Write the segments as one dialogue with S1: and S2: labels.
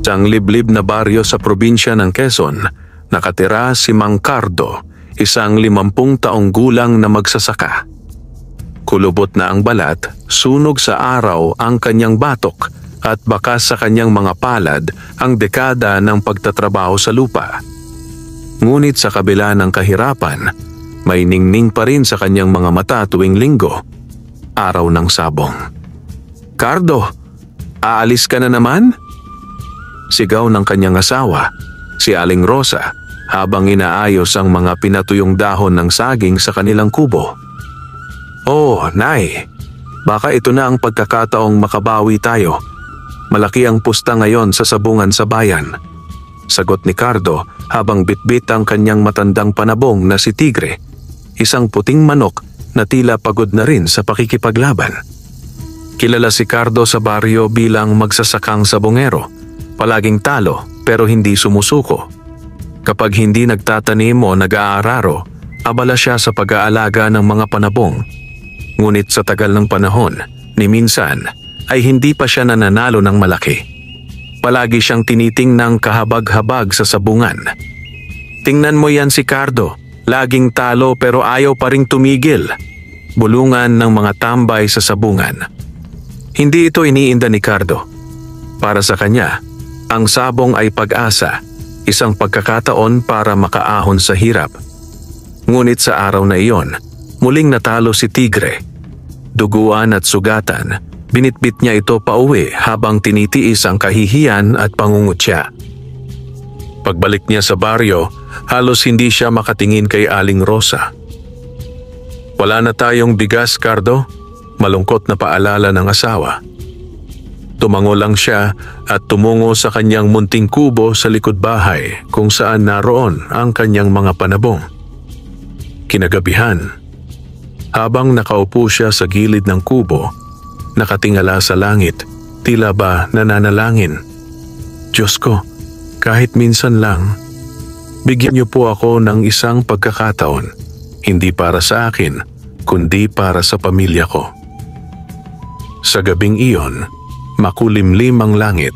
S1: Sa ang liblib na baryo sa probinsya ng Quezon, nakatira si Mang Cardo, isang 50 taong gulang na magsasaka. Kulubot na ang balat, sunog sa araw ang kanyang batok at bakas sa kanyang mga palad ang dekada ng pagtatrabaho sa lupa. Ngunit sa kabila ng kahirapan, may ningning pa rin sa kanyang mga mata tuwing linggo, araw ng sabong. "Cardo, aalis ka na naman?" Sigaw ng kanyang asawa, si Aling Rosa, habang inaayos ang mga pinatuyong dahon ng saging sa kanilang kubo. "Oh, Nay, baka ito na ang pagkakataong makabawi tayo. Malaki ang pusta ngayon sa sabungan sa bayan," sagot ni Cardo habang bitbit ang kanyang matandang panabong na si Tigre, isang puting manok na tila pagod na rin sa pakikipaglaban. Kilala si Cardo sa baryo bilang magsasakang sabongero, palaging talo pero hindi sumusuko. Kapag hindi nagtatanim o nag-aararo, abala siya sa pag-aalaga ng mga panabong. Ngunit sa tagal ng panahon, ni minsan ay hindi pa siya nananalo ng malaki. Palagi siyang tinitingnang kahabag-habag sa sabungan. "Tingnan mo yan si Cardo, laging talo pero ayaw pa ring tumigil," bulungan ng mga tambay sa sabungan. Hindi ito iniinda ni Cardo. Para sa kanya, ang sabong ay pag-asa, isang pagkakataon para makaahon sa hirap. Ngunit sa araw na iyon, muling natalo si Tigre. Duguan at sugatan, binitbit niya ito pauwi habang tinitiis ang kahihiyan at pangungutya. Pagbalik niya sa baryo, halos hindi siya makatingin kay Aling Rosa. "Wala na tayong bigas, Cardo," malungkot na paalala ng asawa. Tumango lang siya at tumungo sa kanyang munting kubo sa likod bahay kung saan naroon ang kanyang mga panabong. Kinagabihan, habang nakaupo siya sa gilid ng kubo, nakatingala sa langit, tila ba nananalangin. "Diyos ko, kahit minsan lang, bigyan niyo po ako ng isang pagkakataon, hindi para sa akin, kundi para sa pamilya ko." Sa gabing iyon, makulimlim ang langit.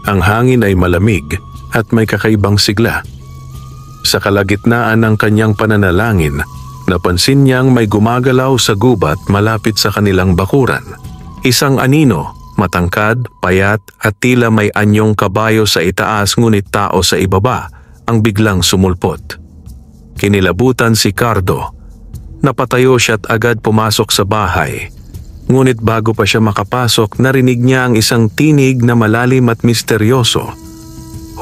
S1: Ang hangin ay malamig at may kakaibang sigla. Sa kalagitnaan ng kanyang pananalangin, napansin niyang may gumagalaw sa gubat malapit sa kanilang bakuran. Isang anino, matangkad, payat at tila may anyong kabayo sa itaas ngunit tao sa ibaba ang biglang sumulpot. Kinilabutan si Cardo. Napatayo siya at agad pumasok sa bahay. Ngunit bago pa siya makapasok, narinig niya ang isang tinig na malalim at misteryoso.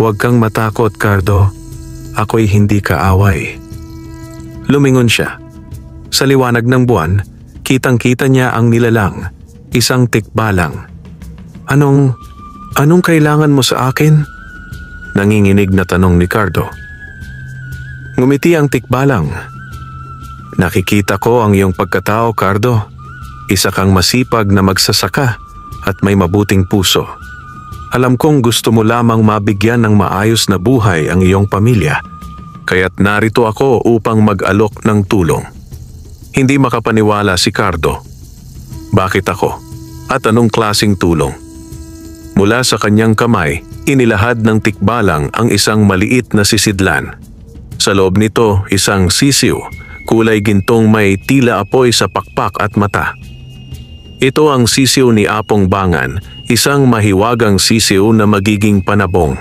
S1: "Huwag kang matakot, Cardo. Ako'y hindi kaaway." Lumingon siya. Sa liwanag ng buwan, kitang-kita niya ang nilalang, isang tikbalang. Anong kailangan mo sa akin?" nanginginig na tanong ni Cardo. Ngumiti ang tikbalang. "Nakikita ko ang iyong pagkatao, Cardo. Isa kang masipag na magsasaka at may mabuting puso. Alam kong gusto mo lamang mabigyan ng maayos na buhay ang iyong pamilya, kaya't narito ako upang mag-alok ng tulong." Hindi makapaniwala si Cardo. "Bakit ako? At anong klaseng tulong?" Mula sa kanyang kamay, inilahad ng tikbalang ang isang maliit na sisidlan. Sa loob nito, isang sisiw, kulay gintong may tila apoy sa pakpak at mata. Ito ang sisiw ni Apong Bangan, isang mahiwagang sisiw na magiging panabong.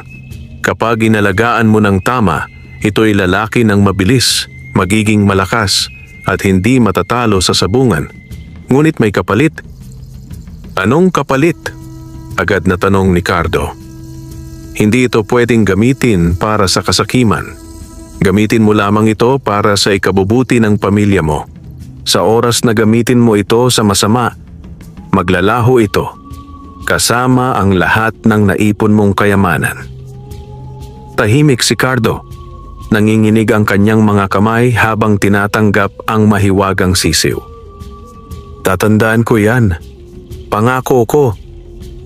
S1: Kapag inalagaan mo ng tama, ito'y lalaki ng mabilis, magiging malakas, at hindi matatalo sa sabungan. Ngunit may kapalit. "Anong kapalit?" agad na tanong ni Cardo. "Hindi ito pwedeng gamitin para sa kasakiman. Gamitin mo lamang ito para sa ikabubuti ng pamilya mo. Sa oras na gamitin mo ito sa masama, maglalaho ito, kasama ang lahat ng naipon mong kayamanan." Tahimik si Cardo. Nanginginig ang kanyang mga kamay habang tinatanggap ang mahiwagang sisiw. "Tatandaan ko yan. Pangako ko.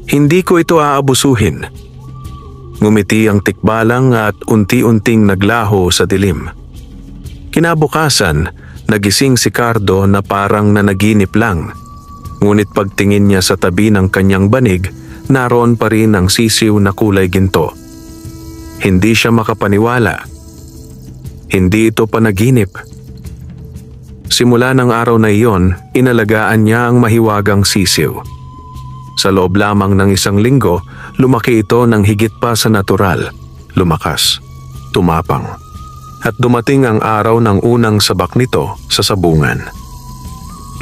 S1: Hindi ko ito aabusuhin." Ngumiti ang tikbalang at unti-unting naglaho sa dilim. Kinabukasan, nagising si Cardo na parang nanaginip lang. Ngunit pagtingin niya sa tabi ng kanyang banig, naroon pa rin ang sisiw na kulay ginto. Hindi siya makapaniwala. Hindi ito panaginip. Simula ng araw na iyon, inalagaan niya ang mahiwagang sisiw. Sa loob lamang ng 1 linggo, lumaki ito ng higit pa sa natural, lumakas, tumapang. At dumating ang araw ng unang sabak nito sa sabungan.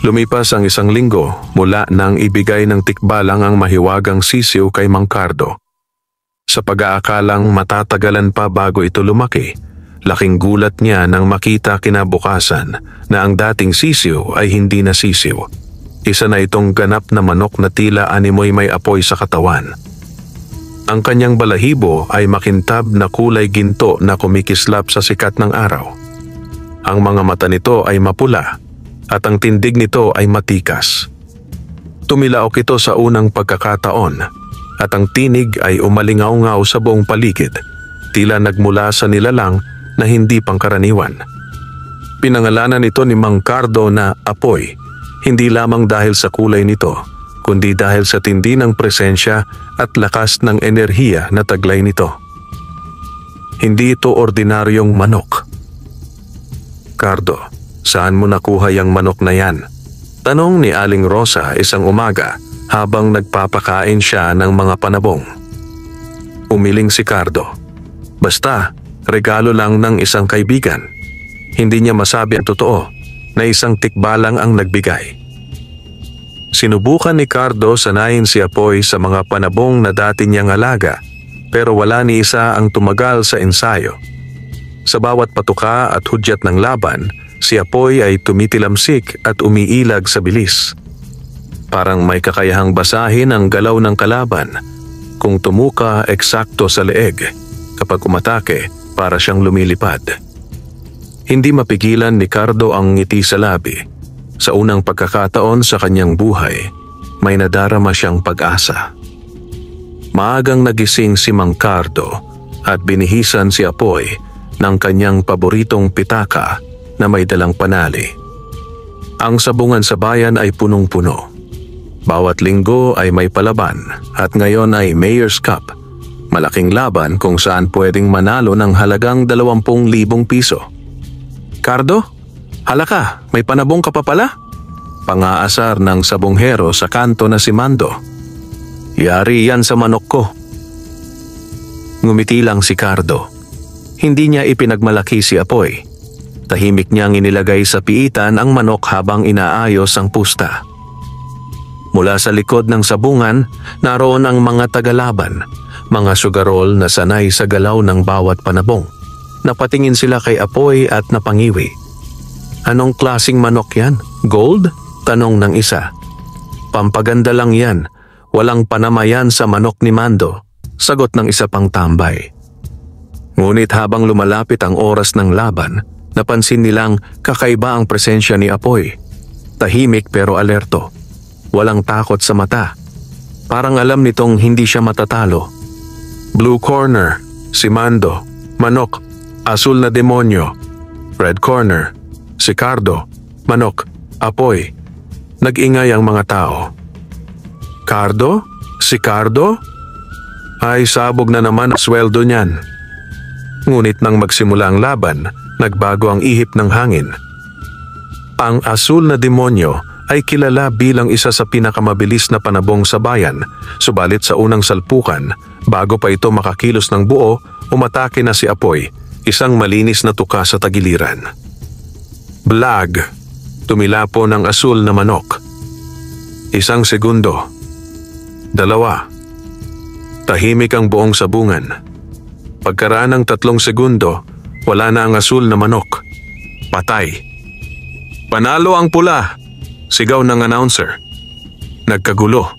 S1: Lumipas ang 1 linggo mula nang ibigay ng tikbalang ang mahiwagang sisiw kay Mang Cardo. Sa pag-aakalang matatagalan pa bago ito lumaki, laking gulat niya nang makita kinabukasan na ang dating sisiw ay hindi na sisiw. Isa na itong ganap na manok na tila animoy may apoy sa katawan. Ang kanyang balahibo ay makintab na kulay ginto na kumikislap sa sikat ng araw. Ang mga mata nito ay mapula at ang tindig nito ay matikas. Tumilaok ito sa unang pagkakataon at ang tinig ay umalingaw-ngaw sa buong paligid, tila nagmula sa nilalang na hindi pangkaraniwan. Pinangalanan ito ni Mang Cardo na Apoy, hindi lamang dahil sa kulay nito, kundi dahil sa tindi ng presensya at lakas ng enerhiya na taglay nito. Hindi ito ordinaryong manok. "Cardo, saan mo nakuha yung manok na yan?" tanong ni Aling Rosa isang umaga habang nagpapakain siya ng mga panabong. Umiling si Cardo. "Basta, regalo lang ng isang kaibigan." Hindi niya masabi ang totoo na isang tikbalang ang nagbigay. Sinubukan ni Cardo sanayin si Apoy sa mga panabong na dati niyang alaga, pero wala ni isa ang tumagal sa ensayo. Sa bawat patuka at hudyat ng laban, si Apoy ay tumitilamsik at umiilag sa bilis. Parang may kakayahang basahin ang galaw ng kalaban. Kung tumuka, eksakto sa leeg. Kapag umatake, para siyang lumilipad. Hindi mapigilan ni Cardo ang ngiti sa labi. Sa unang pagkakataon sa kanyang buhay, may nadarama siyang pag-asa. Maagang nagising si Mang Cardo at binihisan si Apoy ng kanyang paboritong pitaka na may dalang panali. Ang sabungan sa bayan ay punong-puno. Bawat linggo ay may palaban at ngayon ay Mayor's Cup, malaking laban kung saan pwedeng manalo ng halagang 20,000 piso. "Cardo, halaka, may panabong ka pa pala?" Pangaasar ng sabonghero sa kanto na si Mando. "Yari yan sa manok ko." Ngumiti lang si Cardo. Hindi niya ipinagmalaki si Apoy. Tahimik niyang inilagay sa piitan ang manok habang inaayos ang pusta. Mula sa likod ng sabungan, naroon ang mga tagalaban, mga sugarol na sanay sa galaw ng bawat panabong. Napatingin sila kay Apoy at napangiwi. "Anong klasing manok yan? Gold?" tanong ng isa. "Pampaganda lang yan. Walang panamayan sa manok ni Mando," sagot ng isa pang tambay. Ngunit habang lumalapit ang oras ng laban, napansin nilang kakaiba ang presensya ni Apoy. Tahimik pero alerto. Walang takot sa mata. Parang alam nitong hindi siya matatalo. Blue corner, si Mando. Manok, asul na demonyo. Red corner, si Cardo. Manok, Apoy. Nag-ingay ang mga tao. "Cardo? Si Cardo? Ay, sabog na naman ang sweldo niyan." Ngunit nang magsimula ang laban, nagbago ang ihip ng hangin. Ang asul na demonyo ay kilala bilang isa sa pinakamabilis na panabong sa bayan, subalit sa unang salpukan, bago pa ito makakilos ng buo, umatake na si Apoy, isang malinis na tuka sa tagiliran. Blag! Tumilapo ng asul na manok. 1 segundo. 2. Tahimik ang buong sabungan. Pagkaraan ng 3 segundo, wala na ang asul na manok. Patay. "Panalo ang pula!" sigaw ng announcer. Nagkagulo.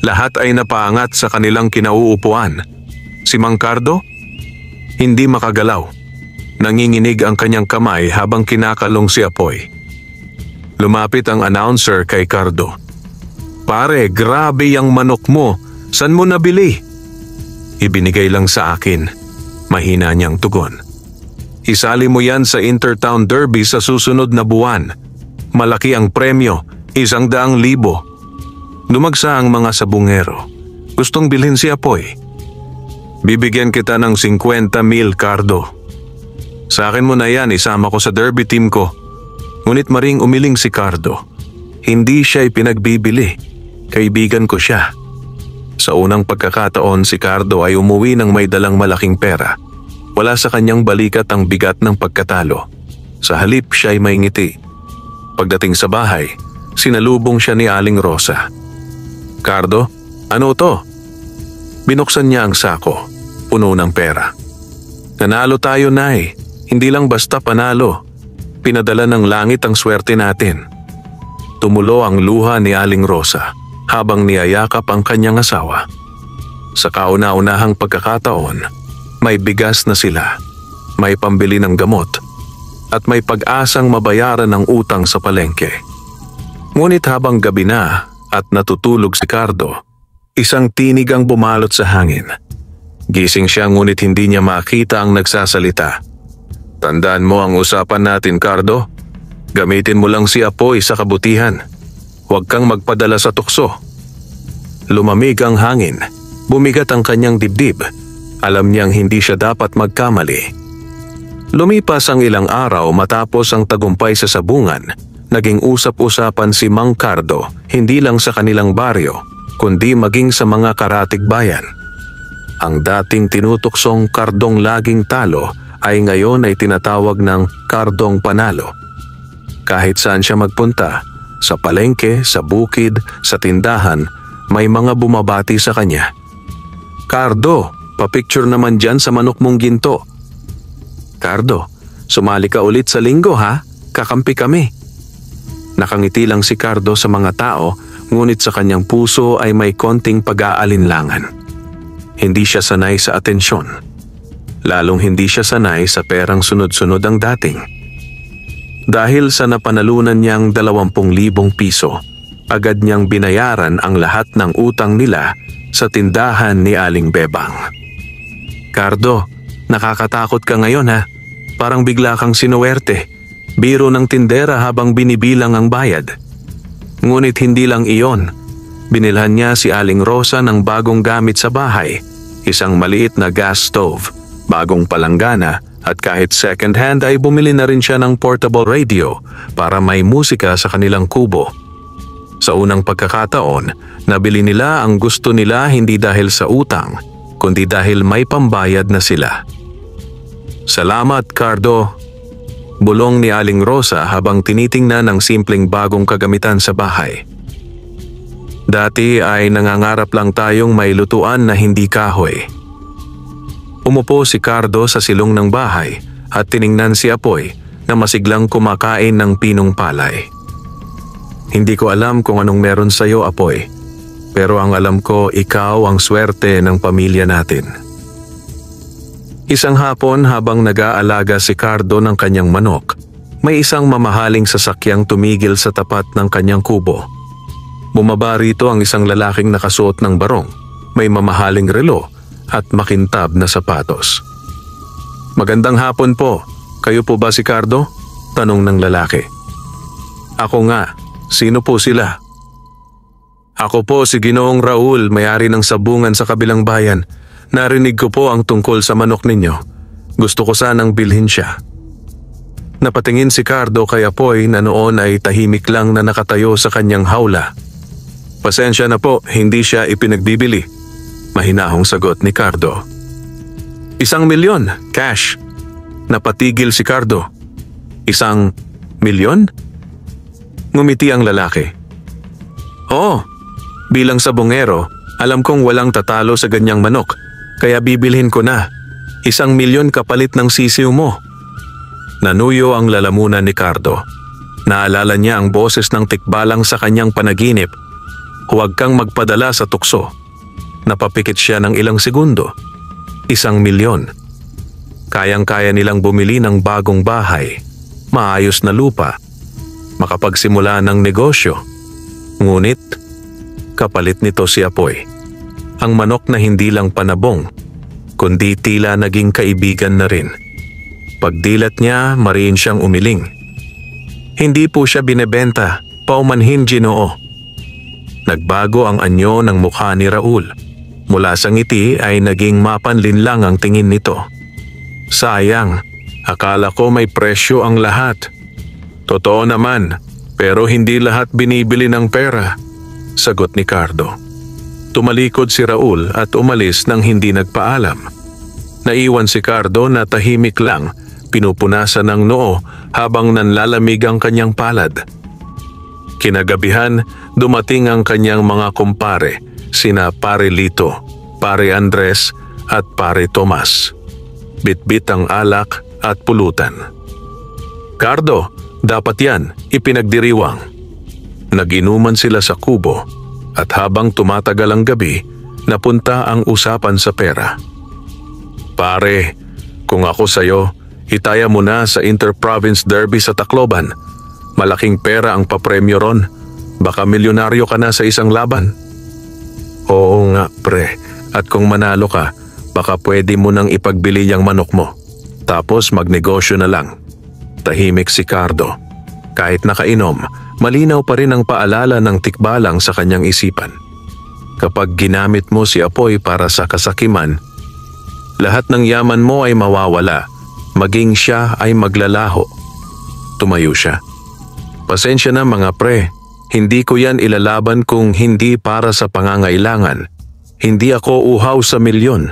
S1: Lahat ay napaangat sa kanilang kinauupuan. Si Mang Cardo? Hindi makagalaw. Nanginginig ang kanyang kamay habang kinakalong si Apoy. Lumapit ang announcer kay Cardo. "Pare, grabe yung manok mo. San mo nabili?" "Ibinigay lang sa akin." Mahina niyang tugon. "Isali mo yan sa Intertown Derby sa susunod na buwan. Malaki ang premyo, 100,000. Lumagsa ang mga sabungero. Gustong bilhin si Apoy. Bibigyan kita ng 50,000, Cardo. Sa akin mo na yan, isama ko sa derby team ko. Ngunit maring umiling si Cardo. Hindi siya ipinagbibili. Kaibigan ko siya. Sa unang pagkakataon, si Cardo ay umuwi ng may dalang malaking pera. Wala sa kanyang balikat ang bigat ng pagkatalo. Sa halip siya ay may ngiti. Pagdating sa bahay, sinalubong siya ni Aling Rosa. Cardo, ano to? Binuksan niya ang sako, puno ng pera. Nanalo tayo, Nay. Hindi lang basta panalo. Pinadala ng langit ang swerte natin. Tumulo ang luha ni Aling Rosa habang niyayakap ang kanyang asawa. Sa kauna-unahang pagkakataon, may bigas na sila, may pambili ng gamot, at may pag-asang mabayaran ang utang sa palengke. Ngunit habang gabi na at natutulog si Cardo, isang tinig ang bumalot sa hangin. Gising siya ngunit hindi niya makita ang nagsasalita. Tandaan mo ang usapan natin, Cardo. Gamitin mo lang si Apoy sa kabutihan. Huwag kang magpadala sa tukso. Lumamig ang hangin. Bumigat ang kanyang dibdib. Alam niyang hindi siya dapat magkamali. Lumipas ang ilang araw matapos ang tagumpay sa sabungan. Naging usap-usapan si Mang Cardo, hindi lang sa kanilang baryo, kundi maging sa mga karatig bayan. Ang dating tinutuksong Cardong laging talo ay ngayon ay tinatawag ng Cardong panalo. Kahit saan siya magpunta, sa palengke, sa bukid, sa tindahan, may mga bumabati sa kanya. Cardo, papicture naman dyan sa manok mong ginto. Cardo, sumali ka ulit sa linggo ha? Kakampi kami. Nakangiti lang si Cardo sa mga tao, ngunit sa kanyang puso ay may konting pag-aalinlangan. Hindi siya sanay sa atensyon. Lalong hindi siya sanay sa perang sunod-sunod ang dating. Dahil sa napanalunan niyang 20,000 piso, agad niyang binayaran ang lahat ng utang nila sa tindahan ni Aling Bebang. Cardo, nakakatakot ka ngayon ha? Parang bigla kang sinuwerte. Biro ng tindera habang binibilang ang bayad. Ngunit hindi lang iyon. Binilhan niya si Aling Rosa ng bagong gamit sa bahay, isang maliit na gas stove, bagong palanggana, at kahit second hand ay bumili na rin siya ng portable radio para may musika sa kanilang kubo. Sa unang pagkakataon, nabili nila ang gusto nila hindi dahil sa utang, kundi dahil may pambayad na sila. Salamat, Cardo. Bulong ni Aling Rosa habang tinitingnan ang simpleng bagong kagamitan sa bahay. Dati ay nangangarap lang tayong may lutuan na hindi kahoy. Umupo si Cardo sa silong ng bahay at tiningnan si Apoy na masiglang kumakain ng pinong palay. Hindi ko alam kung anong meron sa'yo, Apoy, pero ang alam ko ikaw ang swerte ng pamilya natin. Isang hapon habang nag-aalaga si Cardo ng kanyang manok, may isang mamahaling sasakyang tumigil sa tapat ng kanyang kubo. Bumaba rito ang isang lalaking nakasuot ng barong, may mamahaling relo at makintab na sapatos. Magandang hapon po, kayo po ba si Cardo? Tanong ng lalaki. Ako nga, sino po sila? Ako po si Ginoong Raul, may-ari ng sabungan sa kabilang bayan. Narinig ko po ang tungkol sa manok ninyo. Gusto ko sanang bilhin siya. Napatingin si Cardo kay Apoy na noon ay tahimik lang na nakatayo sa kanyang hawla. Pasensya na po, hindi siya ipinagbibili. Mahinahong sagot ni Cardo. 1,000,000, cash. Napatigil si Cardo. 1,000,000? Ngumiti ang lalaki. Oo, bilang sabongero, alam kong walang tatalo sa ganyang manok. Kaya bibilhin ko na. 1,000,000 kapalit ng sisiw mo. Nanuyo ang lalamunan ni Cardo. Naalala niya ang boses ng tikbalang sa kanyang panaginip. Huwag kang magpadala sa tukso. Napapikit siya ng ilang segundo. 1,000,000. Kayang-kaya nilang bumili ng bagong bahay, maayos na lupa, makapagsimula ng negosyo. Ngunit, kapalit nito si Apoy. Ang manok na hindi lang panabong, kundi tila naging kaibigan na rin. Pagdilat niya, mariin siyang umiling. Hindi po siya binebenta, paumanhin Ginoo. Nagbago ang anyo ng mukha ni Raul. Mula sa ngiti ay naging mapanlin lang ang tingin nito. Sayang, akala ko may presyo ang lahat. Totoo naman, pero hindi lahat binibili ng pera, sagot ni Cardo. Tumalikod si Raul at umalis nang hindi nagpaalam. Naiwan si Cardo na tahimik lang, pinupunasan ng noo habang nanlalamig ang kanyang palad. Kinagabihan, dumating ang kanyang mga kumpare, sina Pare Lito, Pare Andres at Pare Tomas. Bitbit ang alak at pulutan. Cardo, dapat yan, ipinagdiriwang. Nag-inuman sila sa kubo at habang tumatagal ang gabi, napunta ang usapan sa pera. Pare, kung ako sayo, itaya mo na sa Inter-Province Derby sa Tacloban. Malaking pera ang papremyo ron. Baka milyonaryo ka na sa isang laban. Oo nga, pre. At kung manalo ka, baka pwede mo nang ipagbili yung manok mo. Tapos magnegosyo na lang. Tahimik si Cardo. Kahit nakainom, malinaw pa rin ang paalala ng tikbalang sa kanyang isipan. Kapag ginamit mo si Apoy para sa kasakiman, lahat ng yaman mo ay mawawala, maging siya ay maglalaho. Tumayo siya. Pasensya na mga pre, hindi ko yan ilalaban kung hindi para sa pangangailangan. Hindi ako uhaw sa milyon.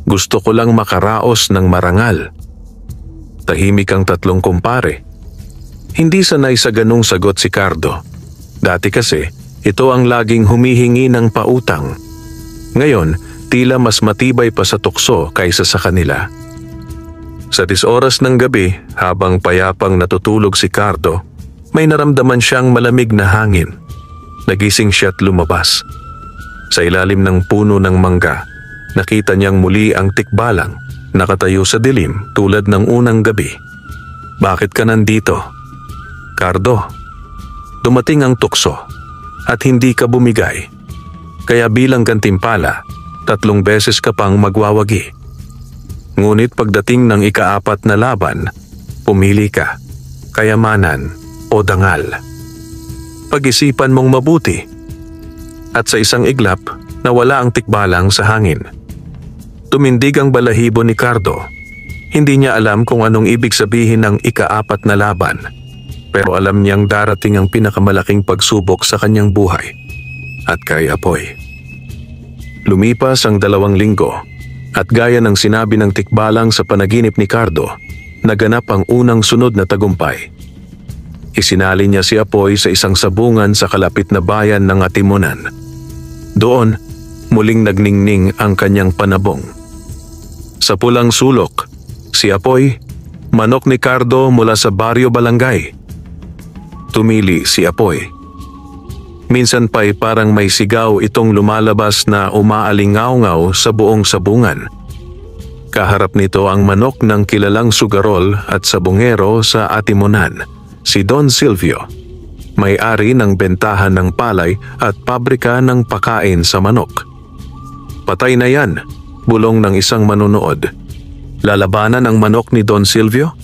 S1: Gusto ko lang makaraos ng marangal. Tahimik ang tatlong kumpare. Hindi sanay sa ganung sagot si Cardo. Dati kasi, ito ang laging humihingi ng pautang. Ngayon, tila mas matibay pa sa tukso kaysa sa kanila. Sa 10 oras ng gabi, habang payapang natutulog si Cardo, may naramdaman siyang malamig na hangin. Nagising siya at lumabas. Sa ilalim ng puno ng mangga, nakita niyang muli ang tikbalang, nakatayo sa dilim tulad ng unang gabi. Bakit ka nandito? Cardo, dumating ang tukso at hindi ka bumigay. Kaya bilang gantimpala, 3 beses ka pang magwawagi. Ngunit pagdating ng ika-4 na laban, pumili ka, kayamanan o dangal. Pag-isipan mong mabuti. At sa isang iglap, nawala ang tikbalang sa hangin. Tumindig ang balahibo ni Cardo. Hindi niya alam kung anong ibig sabihin ng ika-4 na laban, pero alam niyang darating ang pinakamalaking pagsubok sa kanyang buhay at kay Apoy. Lumipas ang 2 linggo at gaya ng sinabi ng tikbalang sa panaginip ni Cardo, naganap ang unang sunod na tagumpay. Isinali niya si Apoy sa isang sabungan sa kalapit na bayan ng Atimonan. Doon, muling nagningning ang kanyang panabong. Sa pulang sulok, si Apoy, manok ni Cardo mula sa Baryo Balangay. Tumili si Apoy. Minsan pa'y parang may sigaw itong lumalabas na umaalingaw-ngaw sa buong sabungan. Kaharap nito ang manok ng kilalang sugarol at sabungero sa Atimonan, si Don Silvio, may-ari ng bentahan ng palay at pabrika ng pakain sa manok. Patay na yan, bulong ng isang manunood. Lalabanan ang manok ni Don Silvio?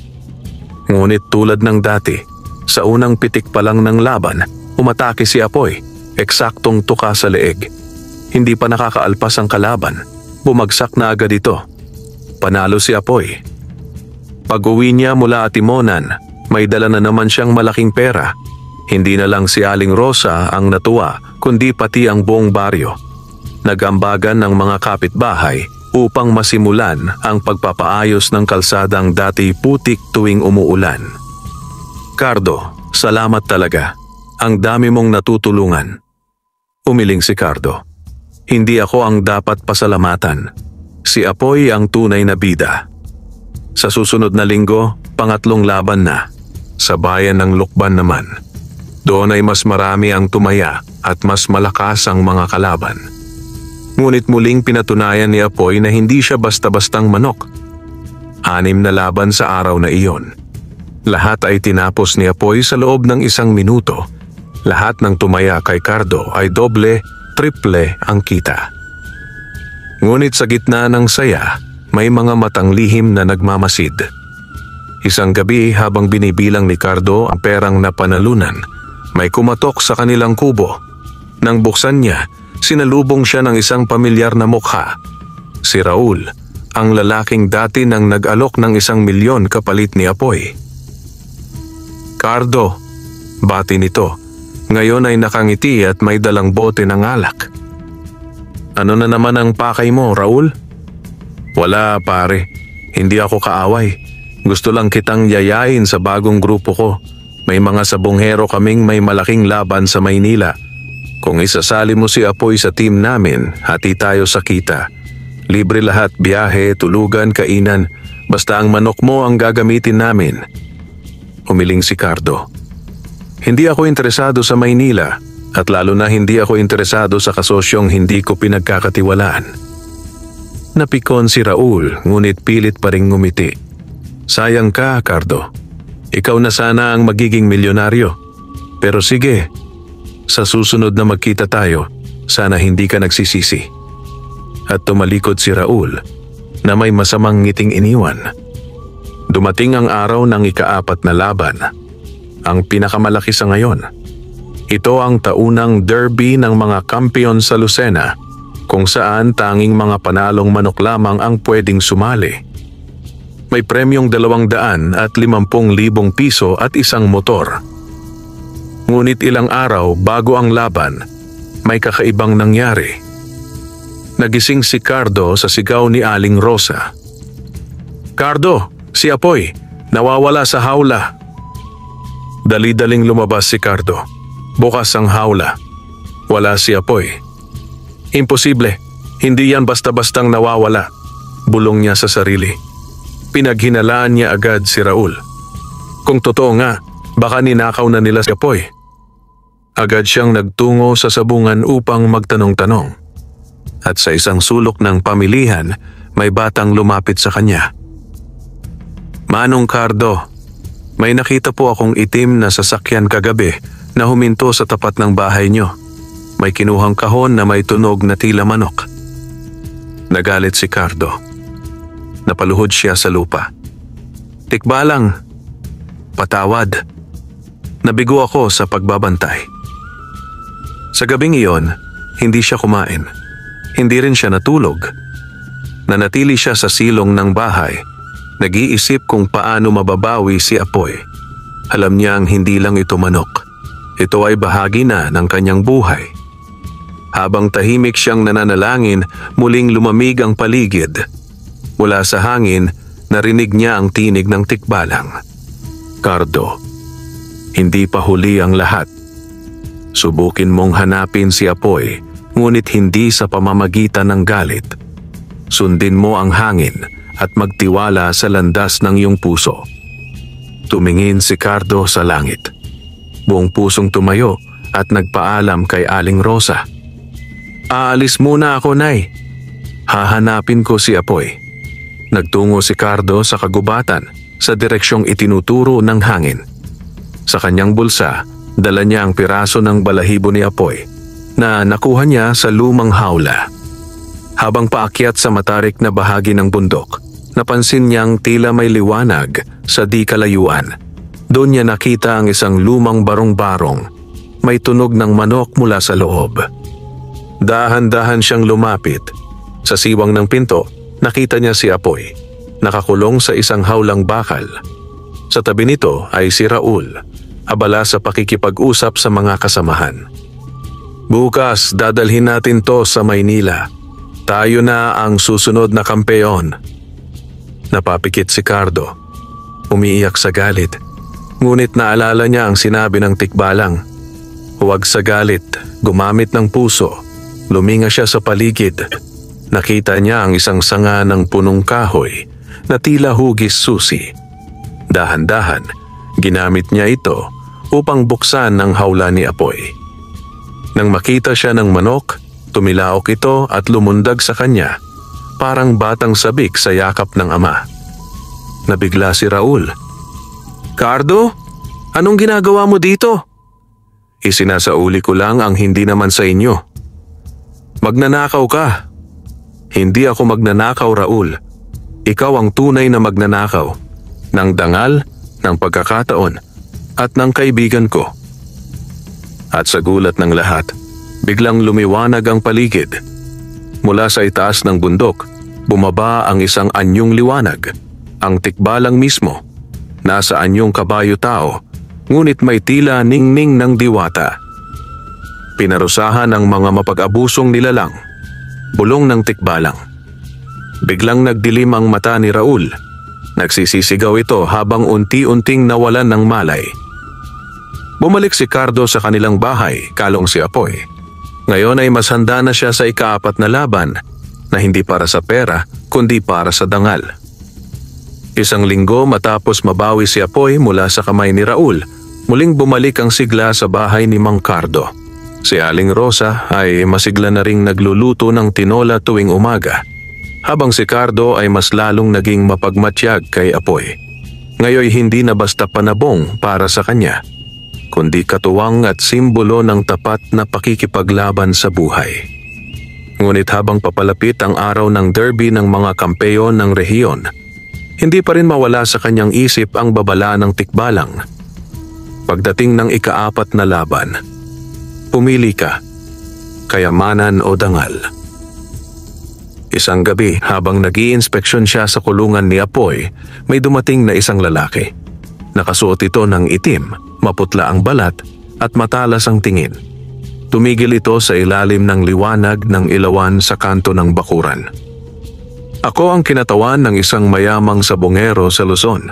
S1: Ngunit tulad ng dati, sa unang pitik pa lang ng laban, umatake si Apoy, eksaktong tuka sa leeg. Hindi pa nakakaalpas ang kalaban, bumagsak na agad ito. Panalo si Apoy. Pag-uwi niya mula Atimonan, may dala na naman siyang malaking pera. Hindi na lang si Aling Rosa ang natuwa, kundi pati ang buong baryo. Nagambagan ng mga kapitbahay upang masimulan ang pagpapaayos ng kalsadang dati putik tuwing umuulan. Cardo, salamat talaga. Ang dami mong natutulungan. Umiling si Cardo. Hindi ako ang dapat pasalamatan. Si Apoy ang tunay na bida. Sa susunod na linggo, 3 laban na. Sa bayan ng Lukban naman. Doon ay mas marami ang tumaya at mas malakas ang mga kalaban. Ngunit muling pinatunayan ni Apoy na hindi siya basta-bastang manok. 6 na laban sa araw na iyon. Lahat ay tinapos ni Apoy sa loob ng 1 minuto. Lahat ng tumaya kay Cardo ay doble, triple ang kita. Ngunit sa gitna ng saya, may mga matang lihim na nagmamasid. Isang gabi habang binibilang ni Cardo ang perang napanalunan, may kumatok sa kanilang kubo. Nang buksan niya, Sinalubong siya ng isang pamilyar na mukha. Si Raul, ang lalaking dati nang nag-alok ng 1,000,000 kapalit ni Apoy. "Cardo," bati nito. Ngayon ay nakangiti at may dalang bote ng alak. "Ano na naman ang pakay mo, Raul?" "Wala, pare. Hindi ako kaaway. Gusto lang kitang yayain sa bagong grupo ko. May mga sabonghero kaming may malaking laban sa Maynila. Kung isasali mo si Apoy sa team namin, hati tayo sa kita. Libre lahat, biyahe, tulugan, kainan. Basta ang manok mo ang gagamitin namin." Humiling si Cardo. "Hindi ako interesado sa Maynila at lalo na hindi ako interesado sa kasosyong hindi ko pinagkakatiwalaan." Napikon si Raul ngunit pilit pa ring ngumiti. "Sayang ka, Cardo. Ikaw na sana ang magiging milyonaryo. Pero sige, sa susunod na magkita tayo, sana hindi ka nagsisisi." At tumalikod si Raul na may masamang ngiting iniwan. Dumating ang araw ng ika-4 na laban, ang pinakamalaki sa ngayon. Ito ang taunang derby ng mga kampeon sa Lucena, kung saan tanging mga panalong manok lamang ang pwedeng sumali. May premyong 250,000 piso at isang motor. Ngunit ilang araw bago ang laban, may kakaibang nangyari. Nagising si Cardo sa sigaw ni Aling Rosa. "Cardo, si Apoy, nawawala sa hawla." Dali-daling lumabas si Cardo. Bukas ang hawla. Wala si Apoy. "Imposible, hindi yan basta-bastang nawawala," bulong niya sa sarili. Pinaghinalaan niya agad si Raul. Kung totoo nga, baka ninakaw na nila si Apoy. Agad siyang nagtungo sa sabungan upang magtanong-tanong. At sa isang sulok ng pamilihan, may batang lumapit sa kanya. "Manong Cardo, may nakita po akong itim na sasakyan kagabi na huminto sa tapat ng bahay niyo. May kinuhang kahon na may tunog na tila manok." Nagalit si Cardo. Napaluhod siya sa lupa. "Tikbalang, patawad. Nabigo ako sa pagbabantay." Sa gabing iyon, hindi siya kumain. Hindi rin siya natulog. Nanatili siya sa silong ng bahay, nag-iisip kung paano mababawi si Apoy. Alam niyang hindi lang ito manok. Ito ay bahagi na ng kanyang buhay. Habang tahimik siyang nananalangin, muling lumamig ang paligid. Mula sa hangin, narinig niya ang tinig ng tikbalang. "Cardo, hindi pa huli ang lahat. Subukin mong hanapin si Apoy, ngunit hindi sa pamamagitan ng galit. Sundin mo ang hangin at magtiwala sa landas ng iyong puso." Tumingin si Cardo sa langit. Buong pusong tumayo at nagpaalam kay Aling Rosa. "Aalis muna ako, Nay. Hahanapin ko si Apoy." Nagtungo si Cardo sa kagubatan sa direksyong itinuturo ng hangin. Sa kanyang bulsa, dala niya ang piraso ng balahibo ni Apoy na nakuha niya sa lumang hawla. Habang paakyat sa matarik na bahagi ng bundok, napansin niyang tila may liwanag sa di kalayuan. Doon niya nakita ang isang lumang barong-barong. May tunog ng manok mula sa loob. Dahan-dahan siyang lumapit. Sa siwang ng pinto, nakita niya si Apoy, nakakulong sa isang hawlang bakal. Sa tabi nito ay si Raul, abala sa pakikipag-usap sa mga kasamahan. "Bukas dadalhin natin to sa Maynila. Tayo na ang susunod na kampeon." Napapikit si Cardo. Umiiyak sa galit. Ngunit naalala niya ang sinabi ng tikbalang. Huwag sa galit, gumamit ng puso. Luminga siya sa paligid. Nakita niya ang isang sanga ng punong kahoy na tila hugis susi. Dahan-dahan, ginamit niya ito upang buksan ang hawla ni Apoy. Nang makita siya ng manok, tumilaok ito at lumundag sa kanya, parang batang sabik sa yakap ng ama. Nabigla si Raul. "Cardo, anong ginagawa mo dito?" "Isinasauli ko lang ang hindi naman sa inyo." "Magnanakaw ka." "Hindi ako magnanakaw, Raul. Ikaw ang tunay na magnanakaw. Ng dangal, ng pagkakataon, at ng kaibigan ko." At sa gulat ng lahat, Biglang lumiwanag ang paligid. Mula sa itaas ng bundok, bumaba ang isang anyong liwanag. Ang tikbalang mismo. Nasa anyong kabayo tao, ngunit may tila ningning ng diwata. Pinarusahan ang mga mapag-abusong nilalang. Bulong ng tikbalang. Biglang nagdilim ang mata ni Raul. Nagsisisigaw ito habang unti-unting nawalan ng malay. Bumalik si Cardo sa kanilang bahay, kalong si Apoy. Ngayon ay mas handa na siya sa ika-4 na laban na hindi para sa pera kundi para sa dangal. Isang linggo matapos mabawi si Apoy mula sa kamay ni Raul, muling bumalik ang sigla sa bahay ni Mang Cardo. Si Aling Rosa ay masigla na ring nagluluto ng tinola tuwing umaga, habang si Cardo ay mas lalong naging mapagmatiyag kay Apoy. Ngayoy hindi na basta panabong para sa kanya, kundi katuwang at simbolo ng tapat na pakikipaglaban sa buhay. Ngunit habang papalapit ang araw ng derby ng mga kampeyon ng rehiyon, hindi pa rin mawala sa kanyang isip ang babala ng tikbalang. Pagdating ng ika-4 na laban, pumili ka, kayamanan o dangal. Isang gabi habang nag-iinspeksyon siya sa kulungan ni Apoy, may dumating na isang lalaki. Nakasuot ito ng itim, maputla ang balat at matalas ang tingin. Tumigil ito sa ilalim ng liwanag ng ilawan sa kanto ng bakuran. Ako ang kinatawan ng isang mayamang sabongero sa Luzon.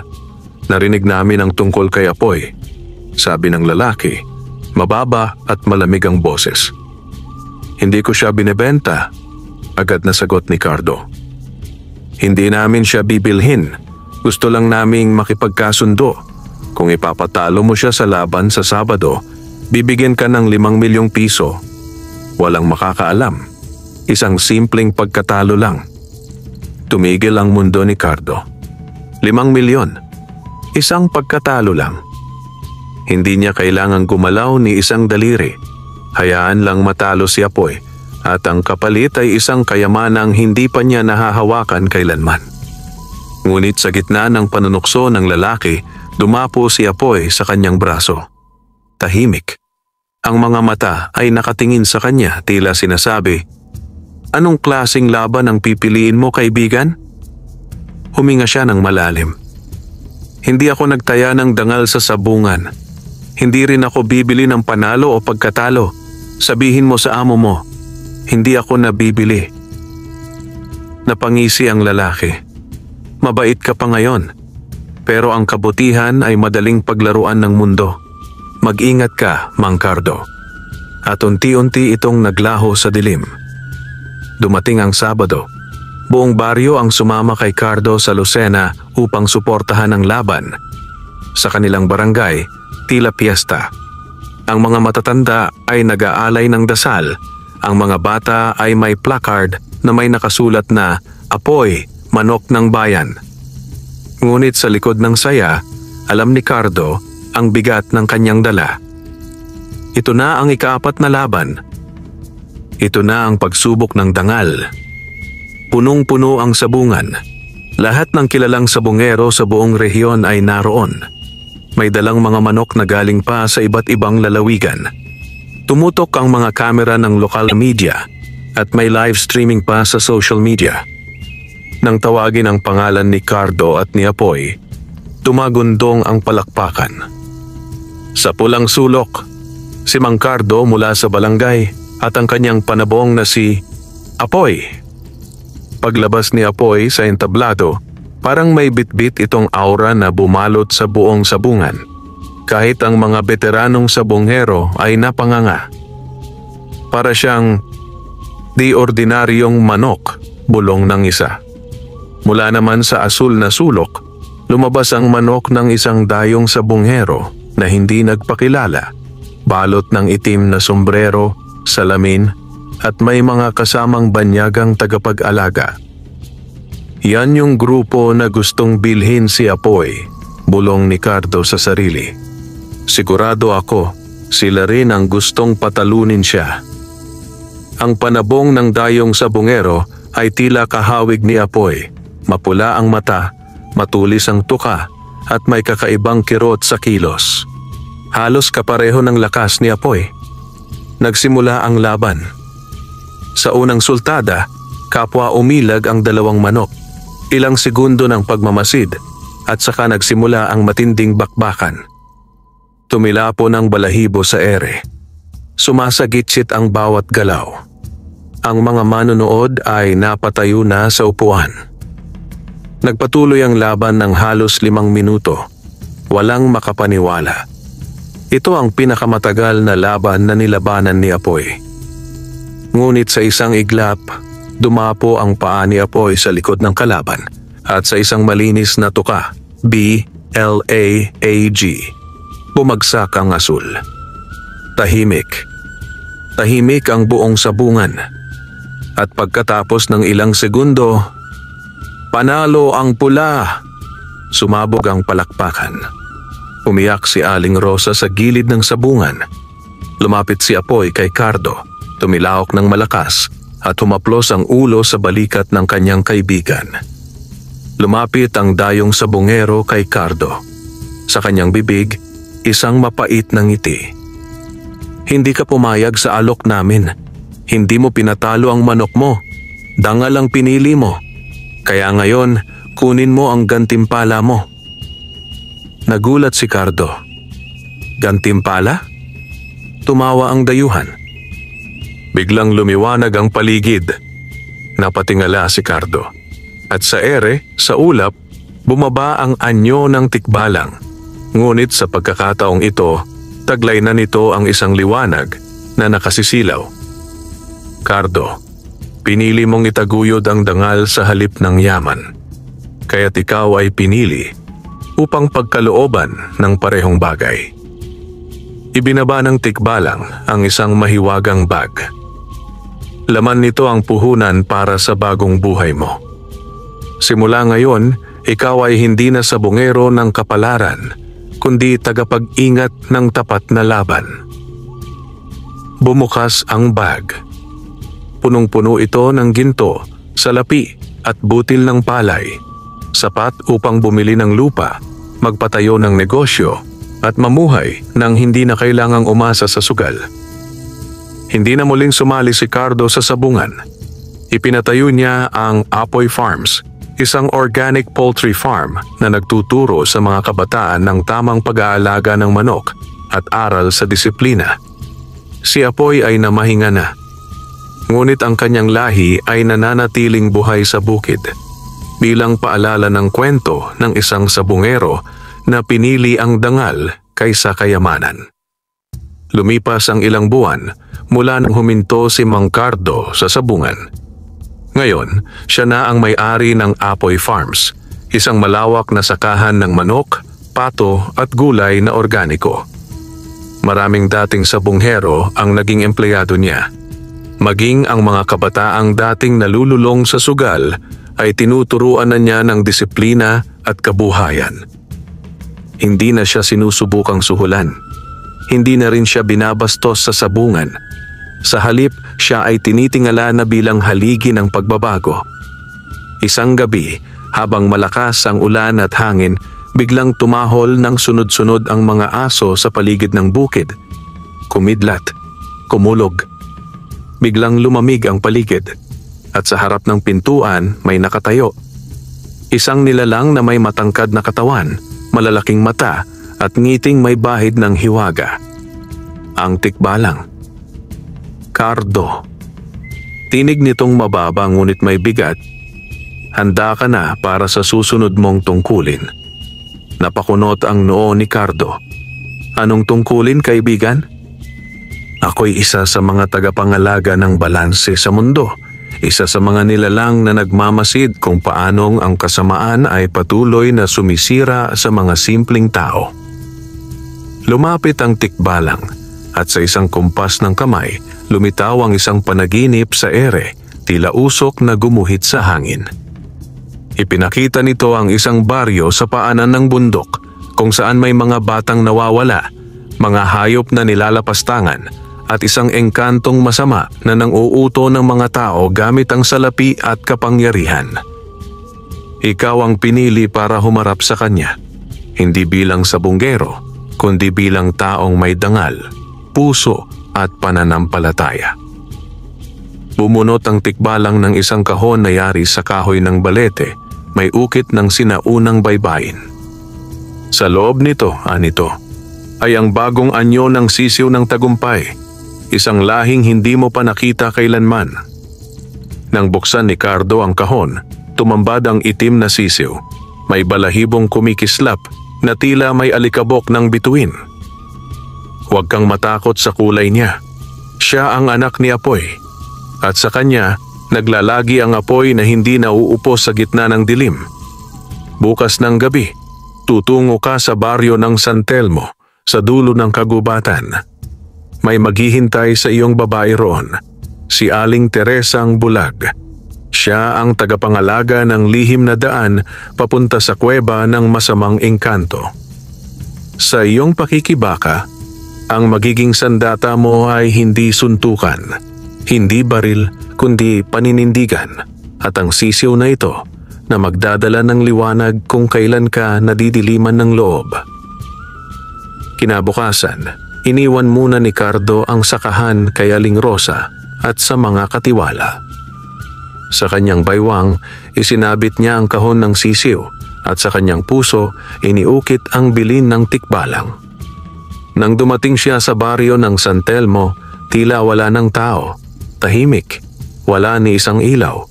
S1: Narinig namin ang tungkol kay Apoy, sabi ng lalaki, mababa at malamig ang boses. Hindi ko siya binebenta, agad na sagot ni Cardo. Hindi namin siya bibilhin, gusto lang naming makipagkasundo. Kung ipapatalo mo siya sa laban sa Sabado, bibigyan ka ng 5 milyong piso. Walang makakaalam, isang simpleng pagkatalo lang. Tumigil ang mundo ni Cardo. 5 milyon, isang pagkatalo lang. Hindi niya kailangang gumalaw ni isang daliri. Hayaan lang matalo si Apoy at ang kapalit ay isang kayamanang hindi pa niya nahahawakan kailanman. Ngunit sa gitna ng panunukso ng lalaki, dumapo si Apoy sa kanyang braso. Tahimik. Ang mga mata ay nakatingin sa kanya, tila sinasabi, "Anong klaseng laban ang pipiliin mo, kaibigan?" Huminga siya ng malalim. "Hindi ako nagtaya ng dangal sa sabungan. Hindi rin ako bibili ng panalo o pagkatalo. Sabihin mo sa amo mo, hindi ako nabibili." Napangisi ang lalaki. "Mabait ka pa ngayon, pero ang kabutihan ay madaling paglaruan ng mundo. Mag-ingat ka, Mang Cardo." At unti-unti itong naglaho sa dilim. Dumating ang Sabado. Buong baryo ang sumama kay Cardo sa Lucena upang suportahan ang laban. Sa kanilang barangay, tila piyesta. Ang mga matatanda ay nag-aalay ng dasal. Ang mga bata ay may placard na may nakasulat na "Apoy, manok ng bayan." Ngunit sa likod ng saya, alam ni Cardo ang bigat ng kanyang dala. Ito na ang ika-4 na laban. Ito na ang pagsubok ng dangal. Punong-puno ang sabungan. Lahat ng kilalang sabungero sa buong rehiyon ay naroon. May dalang mga manok na galing pa sa iba't ibang lalawigan. Tumutok ang mga kamera ng lokal media at may live streaming pa sa social media. Nang tawagin ang pangalan ni Cardo at ni Apoy, tumagundong ang palakpakan. Sa pulang sulok, si Mang Cardo mula sa balangay at ang kanyang panabong na si Apoy. Paglabas ni Apoy sa entablado, parang may bitbit itong aura na bumalot sa buong sabungan. Kahit ang mga veteranong sabongero ay napanganga. Para siyang di ordinaryong manok, bulong ng isa. Mula naman sa asul na sulok, lumabas ang manok ng isang dayong sabongero na hindi nagpakilala, balot ng itim na sombrero, salamin, at may mga kasamang banyagang tagapag-alaga. Yan yung grupo na gustong bilhin si Apoy, bulong ni Cardo sa sarili. Sigurado ako, sila rin ang gustong patalunin siya. Ang panabong ng dayong sabongero ay tila kahawig ni Apoy. Mapula ang mata, matulis ang tuka, at may kakaibang kirot sa kilos. Halos kapareho ng lakas ni Apoy. Nagsimula ang laban. Sa unang sultada, kapwa umilag ang dalawang manok. Ilang segundo ng pagmamasid at saka nagsimula ang matinding bakbakan. Tumilapon ang balahibo sa ere. Sumasagitsit ang bawat galaw. Ang mga manonood ay napatayo na sa upuan. Nagpatuloy ang laban ng halos 5 minuto. Walang makapaniwala. Ito ang pinakamatagal na laban na nilabanan ni Apoy. Ngunit sa isang iglap, dumapo ang paa ni Apoy sa likod ng kalaban at sa isang malinis na tuka, BLAAG, bumagsak ang asul. Tahimik. Tahimik ang buong sabungan. At pagkatapos ng ilang segundo, panalo ang pula! Sumabog ang palakpakan. Umiyak si Aling Rosa sa gilid ng sabungan. Lumapit si Apoy kay Cardo, tumilahok ng malakas at humaplos ang ulo sa balikat ng kanyang kaibigan. Lumapit ang dayong sabungero kay Cardo. Sa kanyang bibig, isang mapait na ngiti. Hindi ka pumayag sa alok namin. Hindi mo pinatalo ang manok mo. Dangal ang pinili mo. Kaya ngayon, kunin mo ang gantimpala mo. Nagulat si Cardo. Gantimpala? Tumawa ang dayuhan. Biglang lumiwanag ang paligid. Napatingala si Cardo. At sa ere, sa ulap, bumaba ang anyo ng tikbalang. Ngunit sa pagkakataong ito, taglay na nito ang isang liwanag na nakasisilaw. Cardo, pinili mong itaguyod ang dangal sa halip ng yaman. Kaya't ikaw ay pinili upang pagkalooban ng parehong bagay. Ibinaba ng tikbalang ang isang mahiwagang bag. Laman nito ang puhunan para sa bagong buhay mo. Simula ngayon, ikaw ay hindi na sabungero ng kapalaran, kundi tagapag-ingat ng tapat na laban. Bumukas ang bag. Punong-puno ito ng ginto, salapi at butil ng palay, sapat upang bumili ng lupa, magpatayo ng negosyo at mamuhay nang hindi na kailangang umasa sa sugal. Hindi na muling sumali si Cardo sa sabungan. Ipinatayo niya ang Apoy Farms, isang organic poultry farm na nagtuturo sa mga kabataan ng tamang pag-aalaga ng manok at aral sa disiplina. Si Apoy ay namahinga na. Ngunit ang kanyang lahi ay nananatiling buhay sa bukid, bilang paalala ng kwento ng isang sabungero na pinili ang dangal kaysa kayamanan. Lumipas ang ilang buwan mula nang huminto si Mang Cardo sa sabungan. Ngayon, siya na ang may-ari ng Apoy Farms, isang malawak na sakahan ng manok, pato at gulay na organiko. Maraming dating sabunghero ang naging empleyado niya. Maging ang mga kabataang dating nalululong sa sugal ay tinuturuan na niya ng disiplina at kabuhayan. Hindi na siya sinusubukang suhulan. Hindi na rin siya binabastos sa sabungan. Sa halip, siya ay tinitingala na bilang haligi ng pagbabago. Isang gabi, habang malakas ang ulan at hangin, biglang tumahol ng sunod-sunod ang mga aso sa paligid ng bukid. Kumidlat, kumulog. Biglang lumamig ang paligid at sa harap ng pintuan may nakatayo. Isang nilalang na may matangkad na katawan, malalaking mata at ngiting may bahid ng hiwaga. Ang tikbalang. Cardo. Tinig nitong mababa ngunit may bigat. Handa ka na para sa susunod mong tungkulin. Napakunot ang noo ni Cardo. Anong tungkulin, kaibigan? Ako'y isa sa mga tagapangalaga ng balanse sa mundo. Isa sa mga nilalang na nagmamasid kung paanong ang kasamaan ay patuloy na sumisira sa mga simpleng tao. Lumapit ang tikbalang at sa isang kumpas ng kamay, lumitaw ang isang panaginip sa ere, tila usok na gumuhit sa hangin. Ipinakita nito ang isang baryo sa paanan ng bundok kung saan may mga batang nawawala, mga hayop na nilalapastangan, at isang engkantong masama na nang-uuto ng mga tao gamit ang salapi at kapangyarihan. Ikaw ang pinili para humarap sa kanya, hindi bilang sabunggero, kundi bilang taong may dangal, puso at pananampalataya. Bumunot ang tikbalang ng isang kahon na yari sa kahoy ng balete, may ukit ng sinaunang baybayin. Sa loob nito, ay ang bagong anyo ng sisiw ng tagumpay, isang lahing hindi mo pa nakita kailanman. Nang buksan ni Cardo ang kahon, tumambad ang itim na sisiw. May balahibong kumikislap na tila may alikabok ng bituin. Huwag kang matakot sa kulay niya. Siya ang anak ni Apoy. At sa kanya, naglalagi ang apoy na hindi nauupo sa gitna ng dilim. Bukas ng gabi, tutungo ka sa baryo ng San Telmo, sa dulo ng kagubatan. May maghihintay sa iyong babae roon, si Aling Teresang Bulag. Siya ang tagapangalaga ng lihim na daan papunta sa kuweba ng masamang engkanto. Sa iyong pakikibaka, ang magiging sandata mo ay hindi suntukan, hindi baril, kundi paninindigan, at ang sisiw na ito na magdadala ng liwanag kung kailan ka nadidiliman ng loob. Kinabukasan, iniwan muna ni Cardo ang sakahan kay Aling Rosa at sa mga katiwala. Sa kanyang baywang, isinabit niya ang kahon ng sisiw at sa kanyang puso, iniukit ang bilin ng tikbalang. Nang dumating siya sa baryo ng San Telmo, tila wala ng tao. Tahimik, wala ni isang ilaw.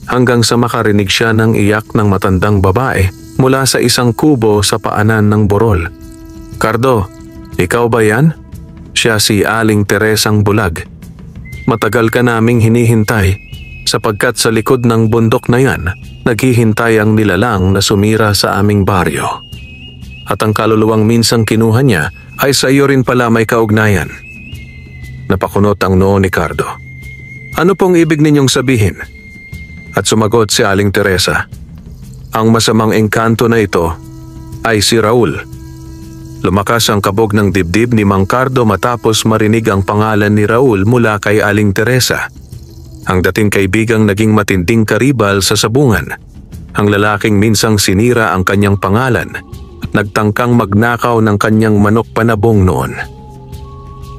S1: Hanggang sa makarinig siya ng iyak ng matandang babae mula sa isang kubo sa paanan ng burol. "Cardo, ikaw ba yan?" Siya si Aling Teresang Bulag. "Matagal ka naming hinihintay sapagkat sa likod ng bundok na yan, naghihintay ang nilalang na sumira sa aming baryo. At ang kaluluwang minsang kinuha niya ay sa iyo rin pala may kaugnayan." Napakunot ang noo ni Cardo. "Ano pong ibig ninyong sabihin?" At sumagot si Aling Teresa, "Ang masamang engkanto na ito ay si Raul." Lumakas ang kabog ng dibdib ni Mang Cardo matapos marinig ang pangalan ni Raul mula kay Aling Teresa. Ang dating kaibigang naging matinding karibal sa sabungan. Ang lalaking minsang sinira ang kanyang pangalan at nagtangkang magnakaw ng kanyang manok panabong noon.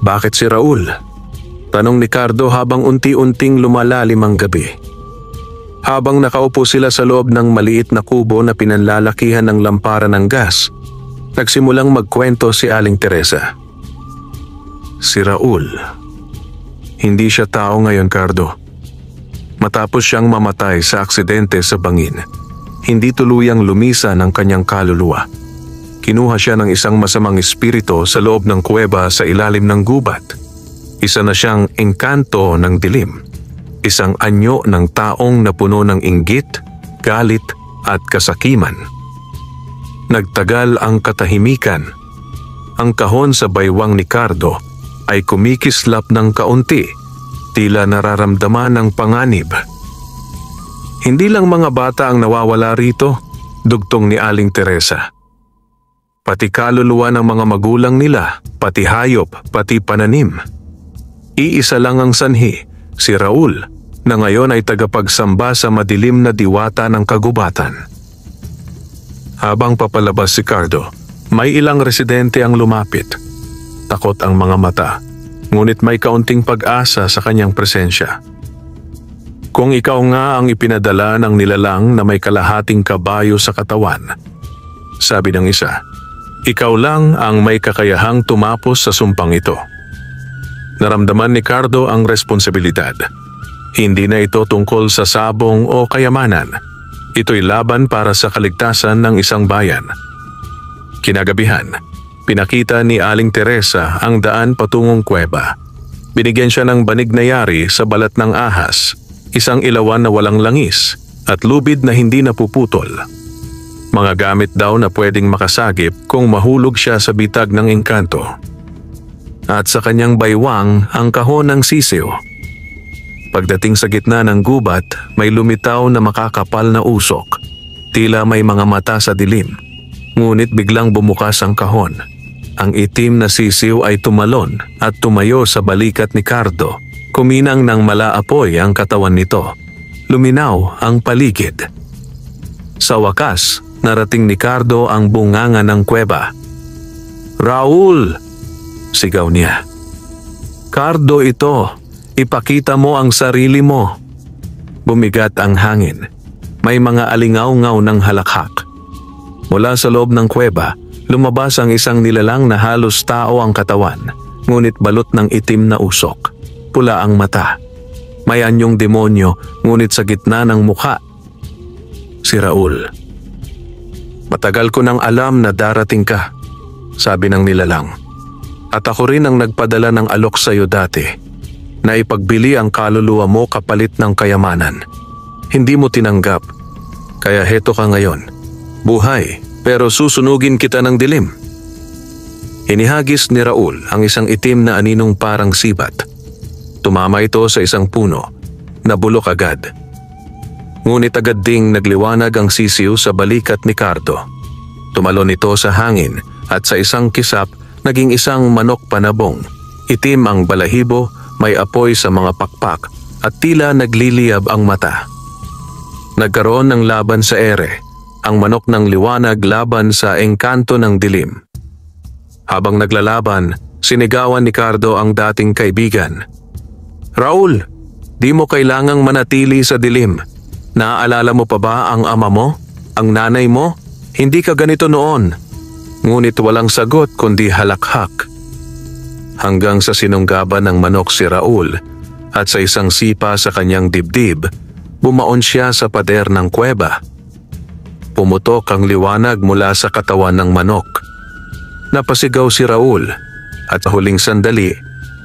S1: "Bakit si Raul?" tanong ni Cardo habang unti-unting lumalalim ang gabi. Habang nakaupo sila sa loob ng maliit na kubo na pinanlalakihan ng lampara ng gas, nagsimulang magkwento si Aling Teresa. "Si Raul, hindi siya tao ngayon, Cardo. Matapos siyang mamatay sa aksidente sa bangin, hindi tuluyang lumisan ang kanyang kaluluwa. Kinuha siya ng isang masamang espiritu sa loob ng kuweba sa ilalim ng gubat. Isa na siyang engkanto ng dilim. Isang anyo ng taong napuno ng inggit, galit at kasakiman." Nagtagal ang katahimikan. Ang kahon sa baywang ni Cardo ay kumikislap ng kaunti, tila nararamdaman ng panganib. "Hindi lang mga bata ang nawawala rito," dugtong ni Aling Teresa. "Pati kaluluwa ng mga magulang nila, pati hayop, pati pananim. Iisa lang ang sanhi, si Raul, na ngayon ay tagapagsamba sa madilim na diwata ng kagubatan." Habang papalabas si Cardo, may ilang residente ang lumapit. Takot ang mga mata, ngunit may kaunting pag-asa sa kanyang presensya. "Kung ikaw nga ang ipinadala ng nilalang na may kalahating kabayo sa katawan," sabi ng isa, "ikaw lang ang may kakayahang tumapos sa sumpang ito." Naramdaman ni Cardo ang responsibilidad. Hindi na ito tungkol sa sabong o kayamanan. Ito'y laban para sa kaligtasan ng isang bayan. Kinagabihan, pinakita ni Aling Teresa ang daan patungong kuweba. Binigyan siya ng banig na yari sa balat ng ahas, isang ilawan na walang langis at lubid na hindi napuputol. Mga gamit daw na pwedeng makasagip kung mahulog siya sa bitag ng engkanto. At sa kanyang baywang ang kahon ng sisiw. Pagdating sa gitna ng gubat, may lumitaw na makakapal na usok. Tila may mga mata sa dilim. Ngunit biglang bumukas ang kahon. Ang itim na sisiw ay tumalon at tumayo sa balikat ni Cardo. Kuminang ng malaapoy ang katawan nito. Luminaw ang paligid. Sa wakas, narating ni Cardo ang bunganga ng kuweba. "Raul!" sigaw niya. Cardo, ito. Ipakita mo ang sarili mo. Bumigat ang hangin. May mga alingaw-ngaw ng halakhak. Mula sa loob ng kuweba, lumabas ang isang nilalang na halos tao ang katawan, ngunit balot ng itim na usok. Pula ang mata. May anyong demonyo, ngunit sa gitna ng mukha. Si Raul. Matagal ko nang alam na darating ka, sabi ng nilalang. At ako rin ang nagpadala ng alok sa iyo dati, na ipagbili ang kaluluwa mo kapalit ng kayamanan. Hindi mo tinanggap, kaya heto ka ngayon. Buhay, pero susunugin kita ng dilim. Inihagis ni Raul ang isang itim na aninong parang sibat. Tumama ito sa isang puno, nabulok agad. Ngunit agad ding nagliwanag ang sisiw sa balikat ni Cardo. Tumalon ito sa hangin at sa isang kisap naging isang manok panabong. Itim ang balahibo, may apoy sa mga pakpak at tila nagliliyab ang mata. Nagkaroon ng laban sa ere, ang manok ng liwanag laban sa engkanto ng dilim. Habang naglalaban, sinigawan ni Cardo ang dating kaibigan. Raul, di mo kailangang manatili sa dilim. Naaalala mo pa ba ang ama mo? Ang nanay mo? Hindi ka ganito noon. Ngunit walang sagot kundi halakhak. Hanggang sa sinunggaban ng manok si Raul at sa isang sipa sa kanyang dibdib, bumaon siya sa pader ng kuweba. Pumutok ang liwanag mula sa katawan ng manok. Napasigaw si Raul at sa huling sandali,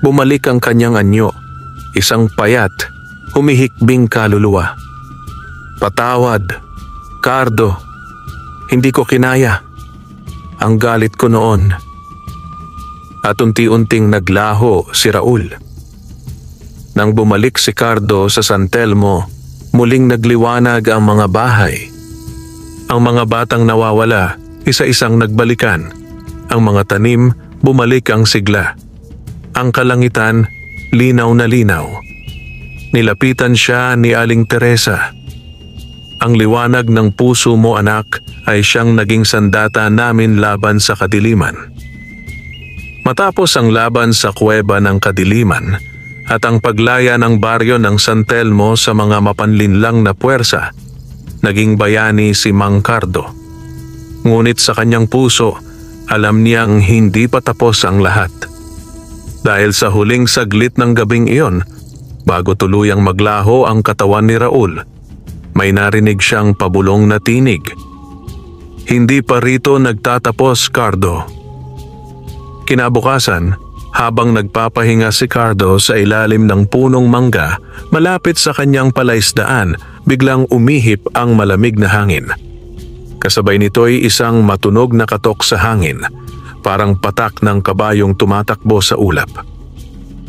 S1: bumalik ang kanyang anyo. Isang payat, humihikbing kaluluwa. Patawad, Cardo. Hindi ko kinaya. Ang galit ko noon. At unti-unting naglaho si Raul. Nang bumalik si Cardo sa San Telmo, muling nagliwanag ang mga bahay. Ang mga batang nawawala, isa-isang nagbalikan. Ang mga tanim, bumalik ang sigla. Ang kalangitan, linaw na linaw. Nilapitan siya ni Aling Teresa. Ang liwanag ng puso mo, anak, ay siyang naging sandata namin laban sa kadiliman. Matapos ang laban sa kuweba ng kadiliman at ang paglaya ng baryo ng San Telmo sa mga mapanlinlang na puwersa, naging bayani si Mang Cardo. Ngunit sa kanyang puso, alam niyang hindi pa tapos ang lahat. Dahil sa huling saglit ng gabing iyon, bago tuluyang maglaho ang katawan ni Raul, may narinig siyang pabulong na tinig. Hindi pa rito nagtatapos, Cardo. Kinabukasan, habang nagpapahinga si Cardo sa ilalim ng punong mangga, malapit sa kanyang palaisdaan, biglang umihip ang malamig na hangin. Kasabay nito'y isang matunog na katok sa hangin, parang patak ng kabayong tumatakbo sa ulap.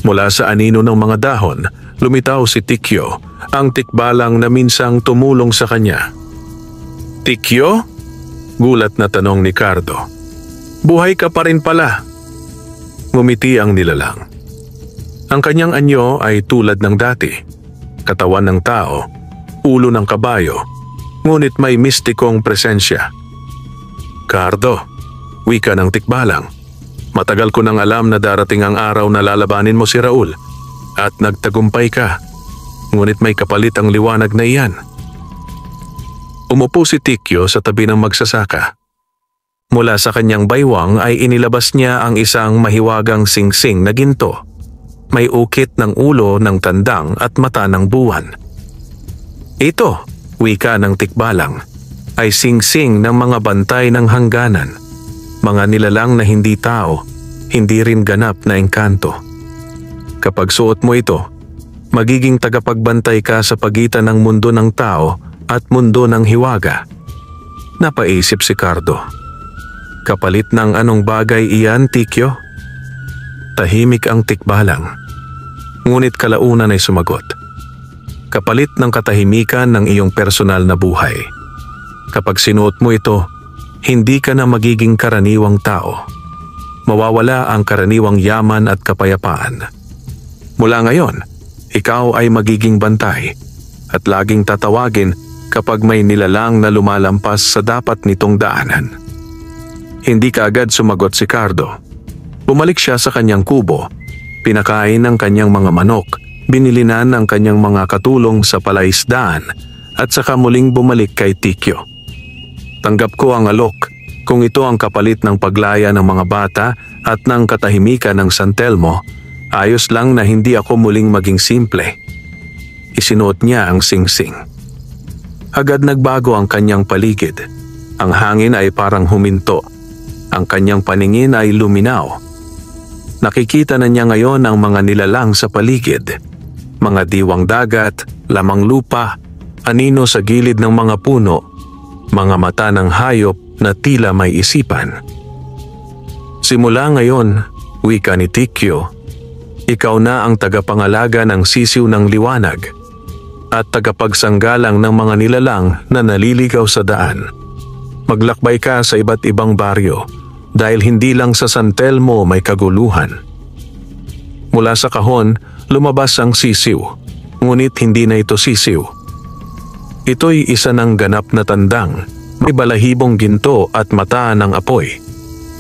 S1: Mula sa anino ng mga dahon, lumitaw si Tikyo, ang tikbalang na minsang tumulong sa kanya. Tikyo? Gulat na tanong ni Cardo. Buhay ka pa rin pala. Ngumiti ang nilalang. Ang kanyang anyo ay tulad ng dati. Katawan ng tao, ulo ng kabayo, ngunit may mistikong presensya. Cardo, wika ng tikbalang. Matagal ko nang alam na darating ang araw na lalabanin mo si Raul at nagtagumpay ka. Ngunit may kapalit ang liwanag na iyan. Umupo si Tikyo sa tabi ng magsasaka. Mula sa kanyang baywang ay inilabas niya ang isang mahiwagang singsing na ginto. May ukit ng ulo ng tandang at mata ng buwan. Ito, wika ng tikbalang, ay singsing ng mga bantay ng hangganan. Mga nilalang na hindi tao, hindi rin ganap na engkanto. Kapag suot mo ito, magiging tagapagbantay ka sa pagitan ng mundo ng tao at mundo ng hiwaga. Napaisip si Cardo. Kapalit ng anong bagay iyan, Tikyo? Tahimik ang tikbalang. Ngunit kalaunan ay sumagot. Kapalit ng katahimikan ng iyong personal na buhay. Kapag sinuot mo ito, hindi ka na magiging karaniwang tao. Mawawala ang karaniwang yaman at kapayapaan. Mula ngayon, ikaw ay magiging bantay at laging tatawagin kapag may nilalang na lumalampas sa dapat nitong daanan. Hindi kaagad sumagot si Cardo. Bumalik siya sa kanyang kubo Pinakain ang kanyang mga manok, binilinan ang kanyang mga katulong sa palaisdaan at saka muling bumalik kay Tikyo. Tanggap ko ang alok kung ito ang kapalit ng paglaya ng mga bata at ng katahimikan ng San Telmo. Ayos lang na hindi ako muling maging simple. Isinuot niya ang singsing. Agad nagbago ang kanyang paligid. Ang hangin ay parang huminto. Ang kanyang paningin ay luminaw. Nakikita na niya ngayon ang mga nilalang sa paligid. Mga diwang dagat, lamang lupa, anino sa gilid ng mga puno, mga mata ng hayop na tila may isipan. Simula ngayon, wika ni Tikyo, ikaw na ang tagapangalaga ng sisiw ng liwanag at tagapagsanggalang ng mga nilalang na naliligaw sa daan. Maglakbay ka sa iba't ibang baryo dahil hindi lang sa San Telmo may kaguluhan. Mula sa kahon, lumabas ang sisiw, ngunit hindi na ito sisiw. Ito'y isa ng ganap na tandang, may balahibong ginto at mata ng apoy.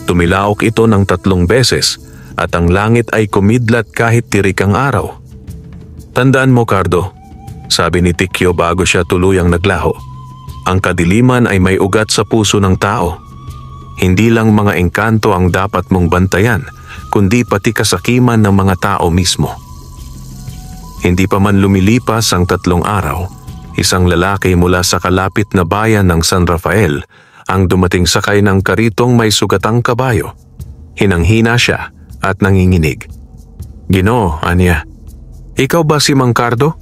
S1: Tumilaok ito ng 3 beses at ang langit ay kumidlat kahit tirik ang araw. Tandaan mo, Cardo, sabi ni Tikyo bago siya tuluyang naglaho. Ang kadiliman ay may ugat sa puso ng tao. Hindi lang mga engkanto ang dapat mong bantayan, kundi pati kasakiman ng mga tao mismo. Hindi pa man lumilipas ang 3 araw, isang lalaki mula sa kalapit na bayan ng San Rafael ang dumating sakay ng karitong may sugatang kabayo. Hinanghina siya at nanginginig. Ginoo, anya, ikaw ba si Mang Cardo?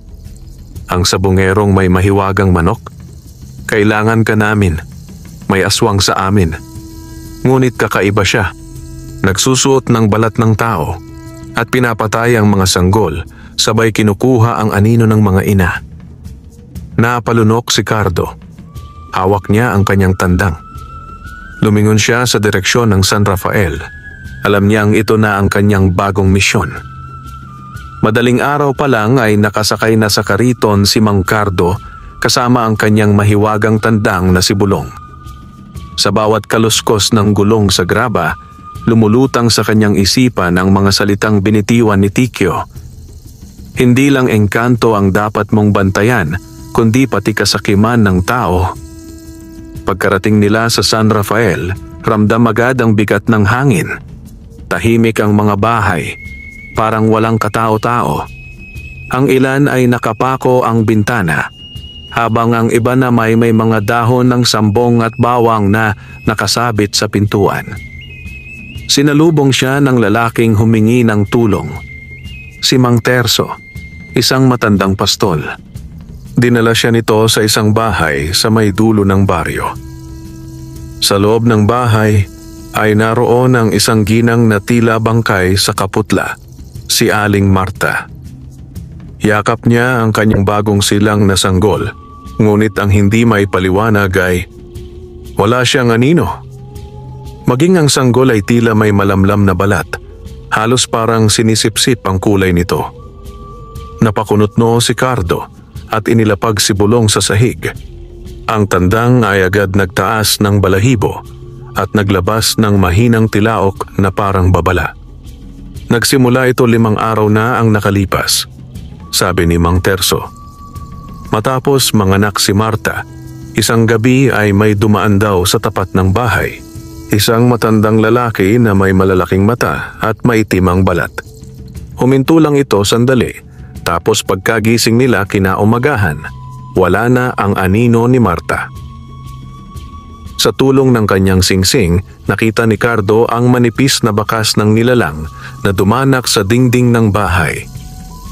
S1: Ang sabungerong may mahiwagang manok? Kailangan ka namin. May aswang sa amin. Ngunit kakaiba siya. Nagsusuot ng balat ng tao at pinapatay ang mga sanggol, sabay kinukuha ang anino ng mga ina. Napalunok si Cardo. Hawak niya ang kanyang tandang. Lumingon siya sa direksyon ng San Rafael. Alam niyang ito na ang kanyang bagong misyon. Madaling araw pa lang ay nakasakay na sa kariton si Mang Cardo kasama ang kanyang mahiwagang tandang na si Bulong. Sa bawat kaluskos ng gulong sa graba, lumulutang sa kanyang isipan ang mga salitang binitiwan ni Tikyo. Hindi lang engkanto ang dapat mong bantayan, kundi pati kasakiman ng tao. Pagkarating nila sa San Rafael, ramdam agad ang bigat ng hangin. Tahimik ang mga bahay, parang walang katao-tao. Ang ilan ay nakapako ang bintana, habang ang iba na may mga dahon ng sambong at bawang na nakasabit sa pintuan. Sinalubong siya ng lalaking humingi ng tulong. Si Mang Terso, isang matandang pastol. Dinala siya nito sa isang bahay sa may dulo ng baryo. Sa loob ng bahay ay naroon ang isang ginang na tila bangkay sa kaputla, si Aling Marta. Yakap niya ang kanyang bagong silang na sanggol, ngunit ang hindi may paliwanag ay wala siyang anino. Maging ang sanggol ay tila may malamlam na balat, halos parang sinisipsip ang kulay nito. Napakunotno si Cardo at inilapag si Bulong sa sahig. Ang tandang ay agad nagtaas ng balahibo at naglabas ng mahinang tilaok na parang babala. Nagsimula ito 5 araw na ang nakalipas, sabi ni Mang Terso. Matapos manganak si Marta, isang gabi ay may dumaan daw sa tapat ng bahay. Isang matandang lalaki na may malalaking mata at maitim ang balat. Huminto lang ito sandali, tapos pagkagising nila kinaumagahan, wala na ang anino ni Marta. Sa tulong ng kanyang singsing, nakita ni Cardo ang manipis na bakas ng nilalang na dumanak sa dingding ng bahay.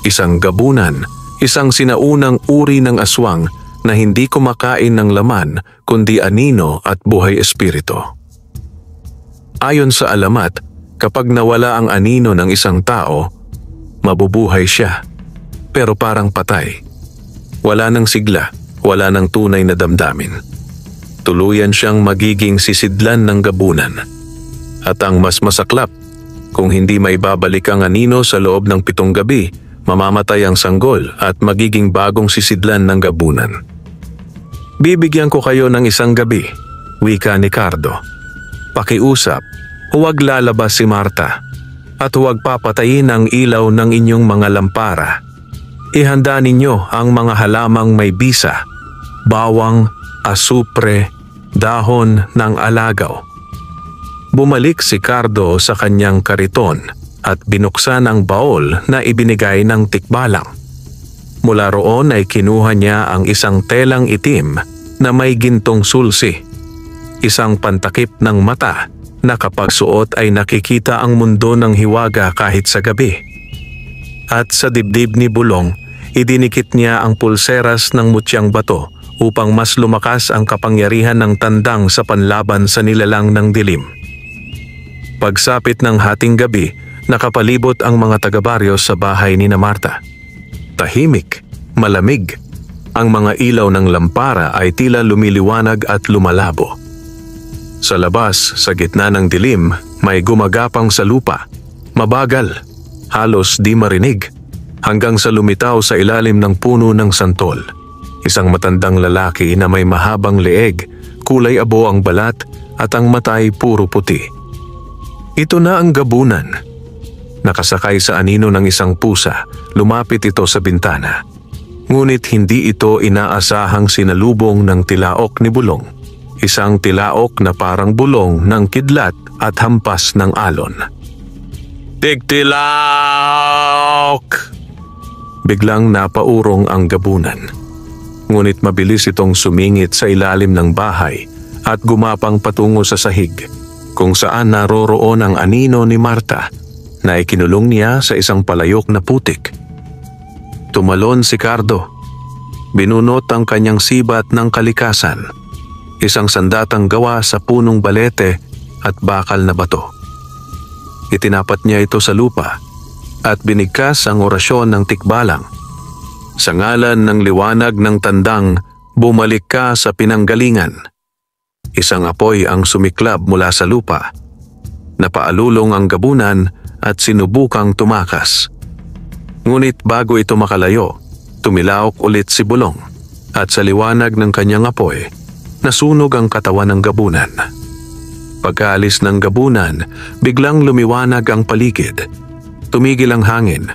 S1: Isang gabunan, isang sinaunang uri ng aswang na hindi kumakain ng laman kundi anino at buhay espiritu. Ayon sa alamat, kapag nawala ang anino ng isang tao, mabubuhay siya, pero parang patay. Wala ng sigla, wala ng tunay na damdamin. Tuluyan siyang magiging sisidlan ng gabunan. At ang mas masaklap, kung hindi may babalik ang anino sa loob ng 7 gabi, mamamatay ang sanggol at magiging bagong sisidlan ng gabunan. Bibigyan ko kayo ng 1 gabi, wika ni Cardo. Pakiusap, huwag lalabas si Marta. At huwag papatayin ang ilaw ng inyong mga lampara. Ihanda ninyo ang mga halamang may bisa, bawang, asupre, dahon ng alagaw. Bumalik si Cardo sa kanyang kariton at binuksan ang baol na ibinigay ng tikbalang. Mula roon ay kinuha niya ang isang telang itim na may gintong sulsi, isang pantakip ng mata na kapag suot ay nakikita ang mundo ng hiwaga kahit sa gabi. At sa dibdib ni Bulong, idinikit niya ang pulseras ng mutyang bato upang mas lumakas ang kapangyarihan ng tandang sa panlaban sa nilalang ng dilim. Pagsapit ng hating gabi, nakapalibot ang mga taga-baryo sa bahay ni na Marta. Tahimik, malamig. Ang mga ilaw ng lampara ay tila lumiliwanag at lumalabo. Sa labas, sa gitna ng dilim, may gumagapang sa lupa. Mabagal, halos di marinig, hanggang sa lumitaw sa ilalim ng puno ng santol. Isang matandang lalaki na may mahabang leeg, kulay abo ang balat at ang mata ay puro puti. Ito na ang gabunan. Nakasakay sa anino ng isang pusa, lumapit ito sa bintana. Ngunit hindi ito inaasahang sinalubong ng tilaok ni Bulong. Isang tilaok na parang bulong ng kidlat at hampas ng alon. "Tigtilaok!" Biglang napaurong ang gabunan. Ngunit mabilis itong sumingit sa ilalim ng bahay at gumapang patungo sa sahig, kung saan naroroon ang anino ni Marta na ikinulong niya sa isang palayok na putik. Tumalon si Cardo. Binunot ang kanyang sibat ng kalikasan, isang sandatang gawa sa punong balete at bakal na bato. Itinapat niya ito sa lupa at binigkas ang orasyon ng tikbalang. Sa ngalan ng liwanag ng tandang, bumalik ka sa pinanggalingan. Isang apoy ang sumiklab mula sa lupa. Napaalulong ang gabunan at sinubukang tumakas. Ngunit bago ito makalayo, tumilaok ulit si Bulong at sa liwanag ng kanyang apoy, nasunog ang katawan ng gabunan. Pagkaalis ng gabunan, biglang lumiwanag ang paligid. Tumigil ang hangin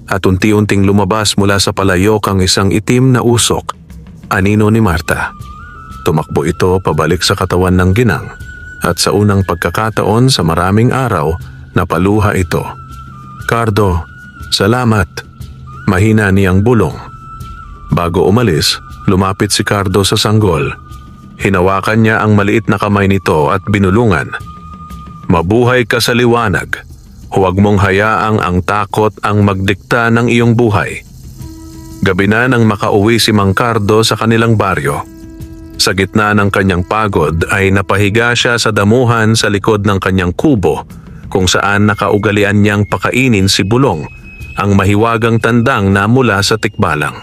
S1: at unti-unting lumabas mula sa palayok ang isang itim na usok, anino ni Marta. Tumakbo ito pabalik sa katawan ng ginang at sa unang pagkakataon sa maraming araw, napaluha ito. "Cardo, salamat." Mahina niyang bulong. Bago umalis, lumapit si Cardo sa sanggol. Hinawakan niya ang maliit na kamay nito at binulungan. "Mabuhay ka sa liwanag. Huwag mong hayaang ang takot ang magdikta ng iyong buhay." Gabi na nang makauwi si Mang Cardo sa kanilang baryo. Sa gitna ng kanyang pagod ay napahiga siya sa damuhan sa likod ng kanyang kubo, kung saan nakaugalian niyang pakainin si Bulong, ang mahiwagang tandang na mula sa tikbalang.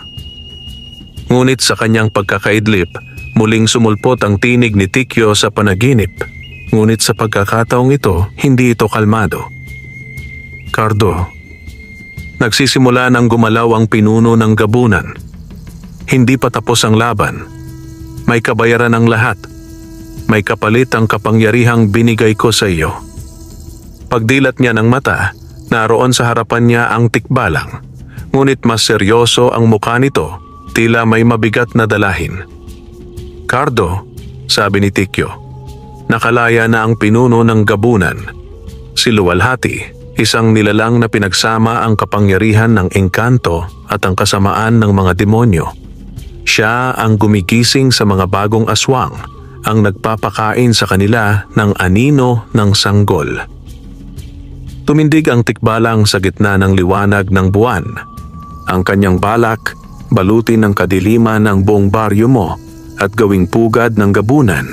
S1: Ngunit sa kanyang pagkakaidlip, muling sumulpot ang tinig ni Tikyo sa panaginip. Ngunit sa pagkakataong ito, hindi ito kalmado. "Cardo." Nagsisimula ng gumalaw ang pinuno ng gabunan. "Hindi pa tapos ang laban. May kabayaran ang lahat. May kapalit ang kapangyarihang binigay ko sa iyo." Pagdilat niya ng mata, naroon sa harapan niya ang tikbalang. Ngunit mas seryoso ang mukha nito, tila may mabigat na dalahin. "Cardo," sabi ni Tikyo, nakalaya na ang pinuno ng gabunan. Si Luwalhati, isang nilalang na pinagsama ang kapangyarihan ng engkanto at ang kasamaan ng mga demonyo. Siya ang gumigising sa mga bagong aswang, ang nagpapakain sa kanila ng anino ng sanggol. Tumindig ang tikbalang sa gitna ng liwanag ng buwan. Ang kanyang balak, balutin ng kadiliman ng buong baryo mo at gawing pugad ng gabunan.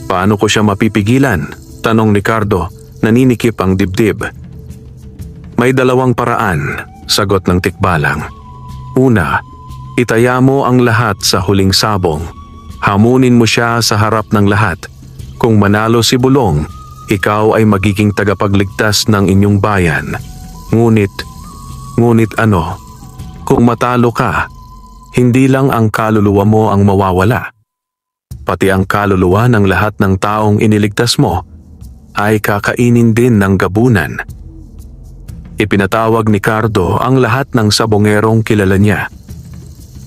S1: "Paano ko siya mapipigilan?" tanong ni Cardo, naninikip ang dibdib. "May dalawang paraan," sagot ng tikbalang. "Una, itaya mo ang lahat sa huling sabong. Hamunin mo siya sa harap ng lahat. Kung manalo si Bulong, ikaw ay magiging tagapagligtas ng inyong bayan. Ngunit ano? Kung matalo ka, hindi lang ang kaluluwa mo ang mawawala. Pati ang kaluluwa ng lahat ng taong iniligtas mo ay kakainin din ng gabunan. Ipinatawag ni Cardo ang lahat ng sabongerong kilala niya.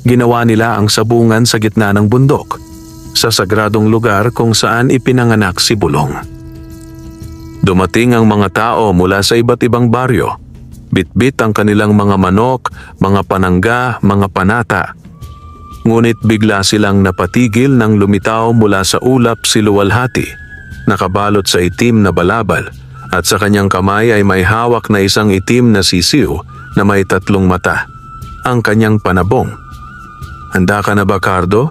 S1: Ginawa nila ang sabungan sa gitna ng bundok, sa sagradong lugar kung saan ipinanganak si Bulong. Dumating ang mga tao mula sa iba't ibang baryo. Bitbit ang kanilang mga manok, mga panangga, mga panata. Ngunit bigla silang napatigil nang lumitaw mula sa ulap si Luwalhati, nakabalot sa itim na balabal, at sa kanyang kamay ay may hawak na isang itim na sisiw na may 3 mata, ang kanyang panabong. "Handa ka na ba, Cardo?"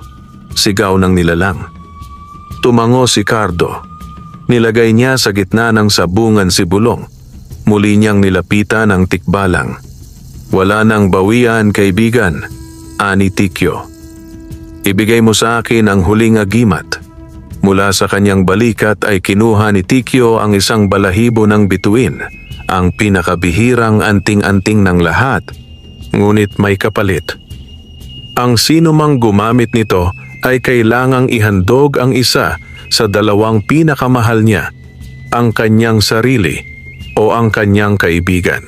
S1: Sigaw ng nilalang. Tumango si Cardo. Nilagay niya sa gitna ng sabungan si Bulong. Muli niyang nilapitan ang tikbalang. "Wala nang bawian, kaibigan," ani Tikyo. "Ibigay mo sa akin ang huling agimat." Mula sa kanyang balikat ay kinuha ni Tikyo ang isang balahibo ng bituin, ang pinakabihirang anting-anting ng lahat, ngunit may kapalit. Ang sinumang gumamit nito ay kailangang ihandog ang isa sa 2 pinakamahal niya, ang kanyang sarili o ang kanyang kaibigan.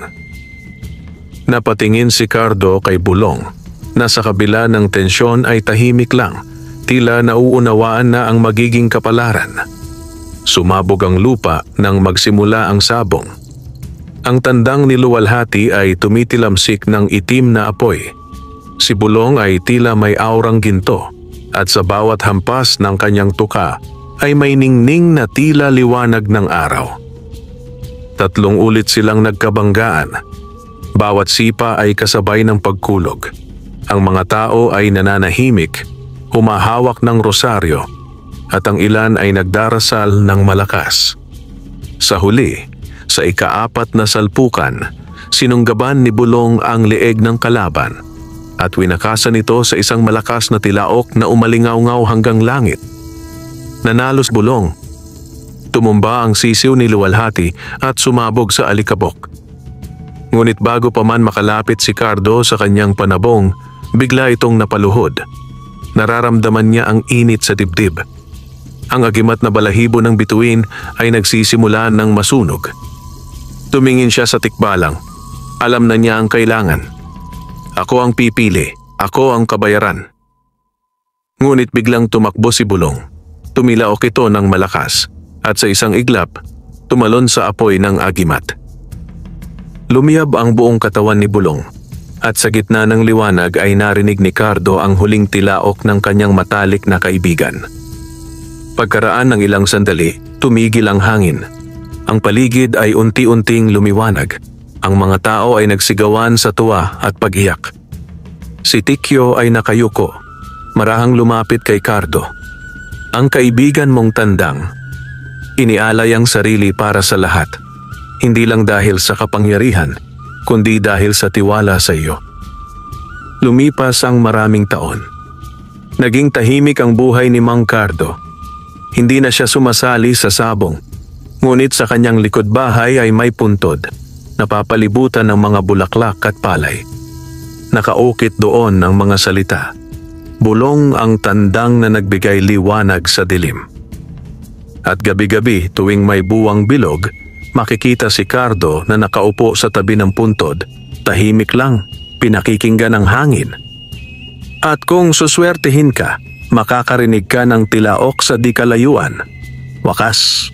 S1: Napatingin si Cardo kay Bulong, na sa kabila ng tensyon ay tahimik lang, tila nauunawaan na ang magiging kapalaran. Sumabog ang lupa nang magsimula ang sabong. Ang tandang ni Luwalhati ay tumitilamsik ng itim na apoy. Si Bulong ay tila may aurang ginto, at sa bawat hampas ng kanyang tuka ay may ningning na tila liwanag ng araw. 3 ulit silang nagkabanggaan. Bawat sipa ay kasabay ng pagkulog. Ang mga tao ay nananahimik, humahawak ng rosaryo, at ang ilan ay nagdarasal ng malakas. Sa huli, sa ika-4 na salpukan, sinunggaban ni Bulong ang leeg ng kalaban at winakasan ito sa isang malakas na tilaok na umalingaw-ngaw hanggang langit. Nanalos Bulong. Tumumba ang sisiw ni Luwalhati at sumabog sa alikabok. Ngunit bago pa man makalapit si Cardo sa kanyang panabong, bigla itong napaluhod. Nararamdaman niya ang init sa dibdib. Ang agimat na balahibo ng bituin ay nagsisimula ng masunog. Tumingin siya sa tikbalang. Alam na niya ang kailangan. Ako ang pipili. Ako ang kabayaran. Ngunit biglang tumakbo si Bulong. Tumilaok ito ng malakas at sa isang iglap, tumalon sa apoy ng agimat. Lumiyab ang buong katawan ni Bulong. At sa gitna ng liwanag ay narinig ni Cardo ang huling tilaok ng kanyang matalik na kaibigan. Pagkaraan ng ilang sandali, tumigil ang hangin. Ang paligid ay unti-unting lumiwanag. Ang mga tao ay nagsigawan sa tuwa at pag-iyak. Si Tikyo ay nakayuko, marahang lumapit kay Cardo. "Ang kaibigan mong tandang, inialay ang sarili para sa lahat, hindi lang dahil sa kapangyarihan, kundi dahil sa tiwala sa iyo." Lumipas ang maraming taon. Naging tahimik ang buhay ni Mang Cardo. Hindi na siya sumasali sa sabong, ngunit sa kanyang likod bahay ay may puntod, napapalibutan ng mga bulaklak at palay. Nakaukit doon ang mga salita. Bulong ang tandang na nagbigay liwanag sa dilim. At gabi-gabi tuwing may buwang bilog, makikita si Cardo na nakaupo sa tabi ng puntod, tahimik lang, pinakikinggan ang hangin. At kung suswertehin ka, makakarinig ka ng tilaok sa di kalayuan. Wakas,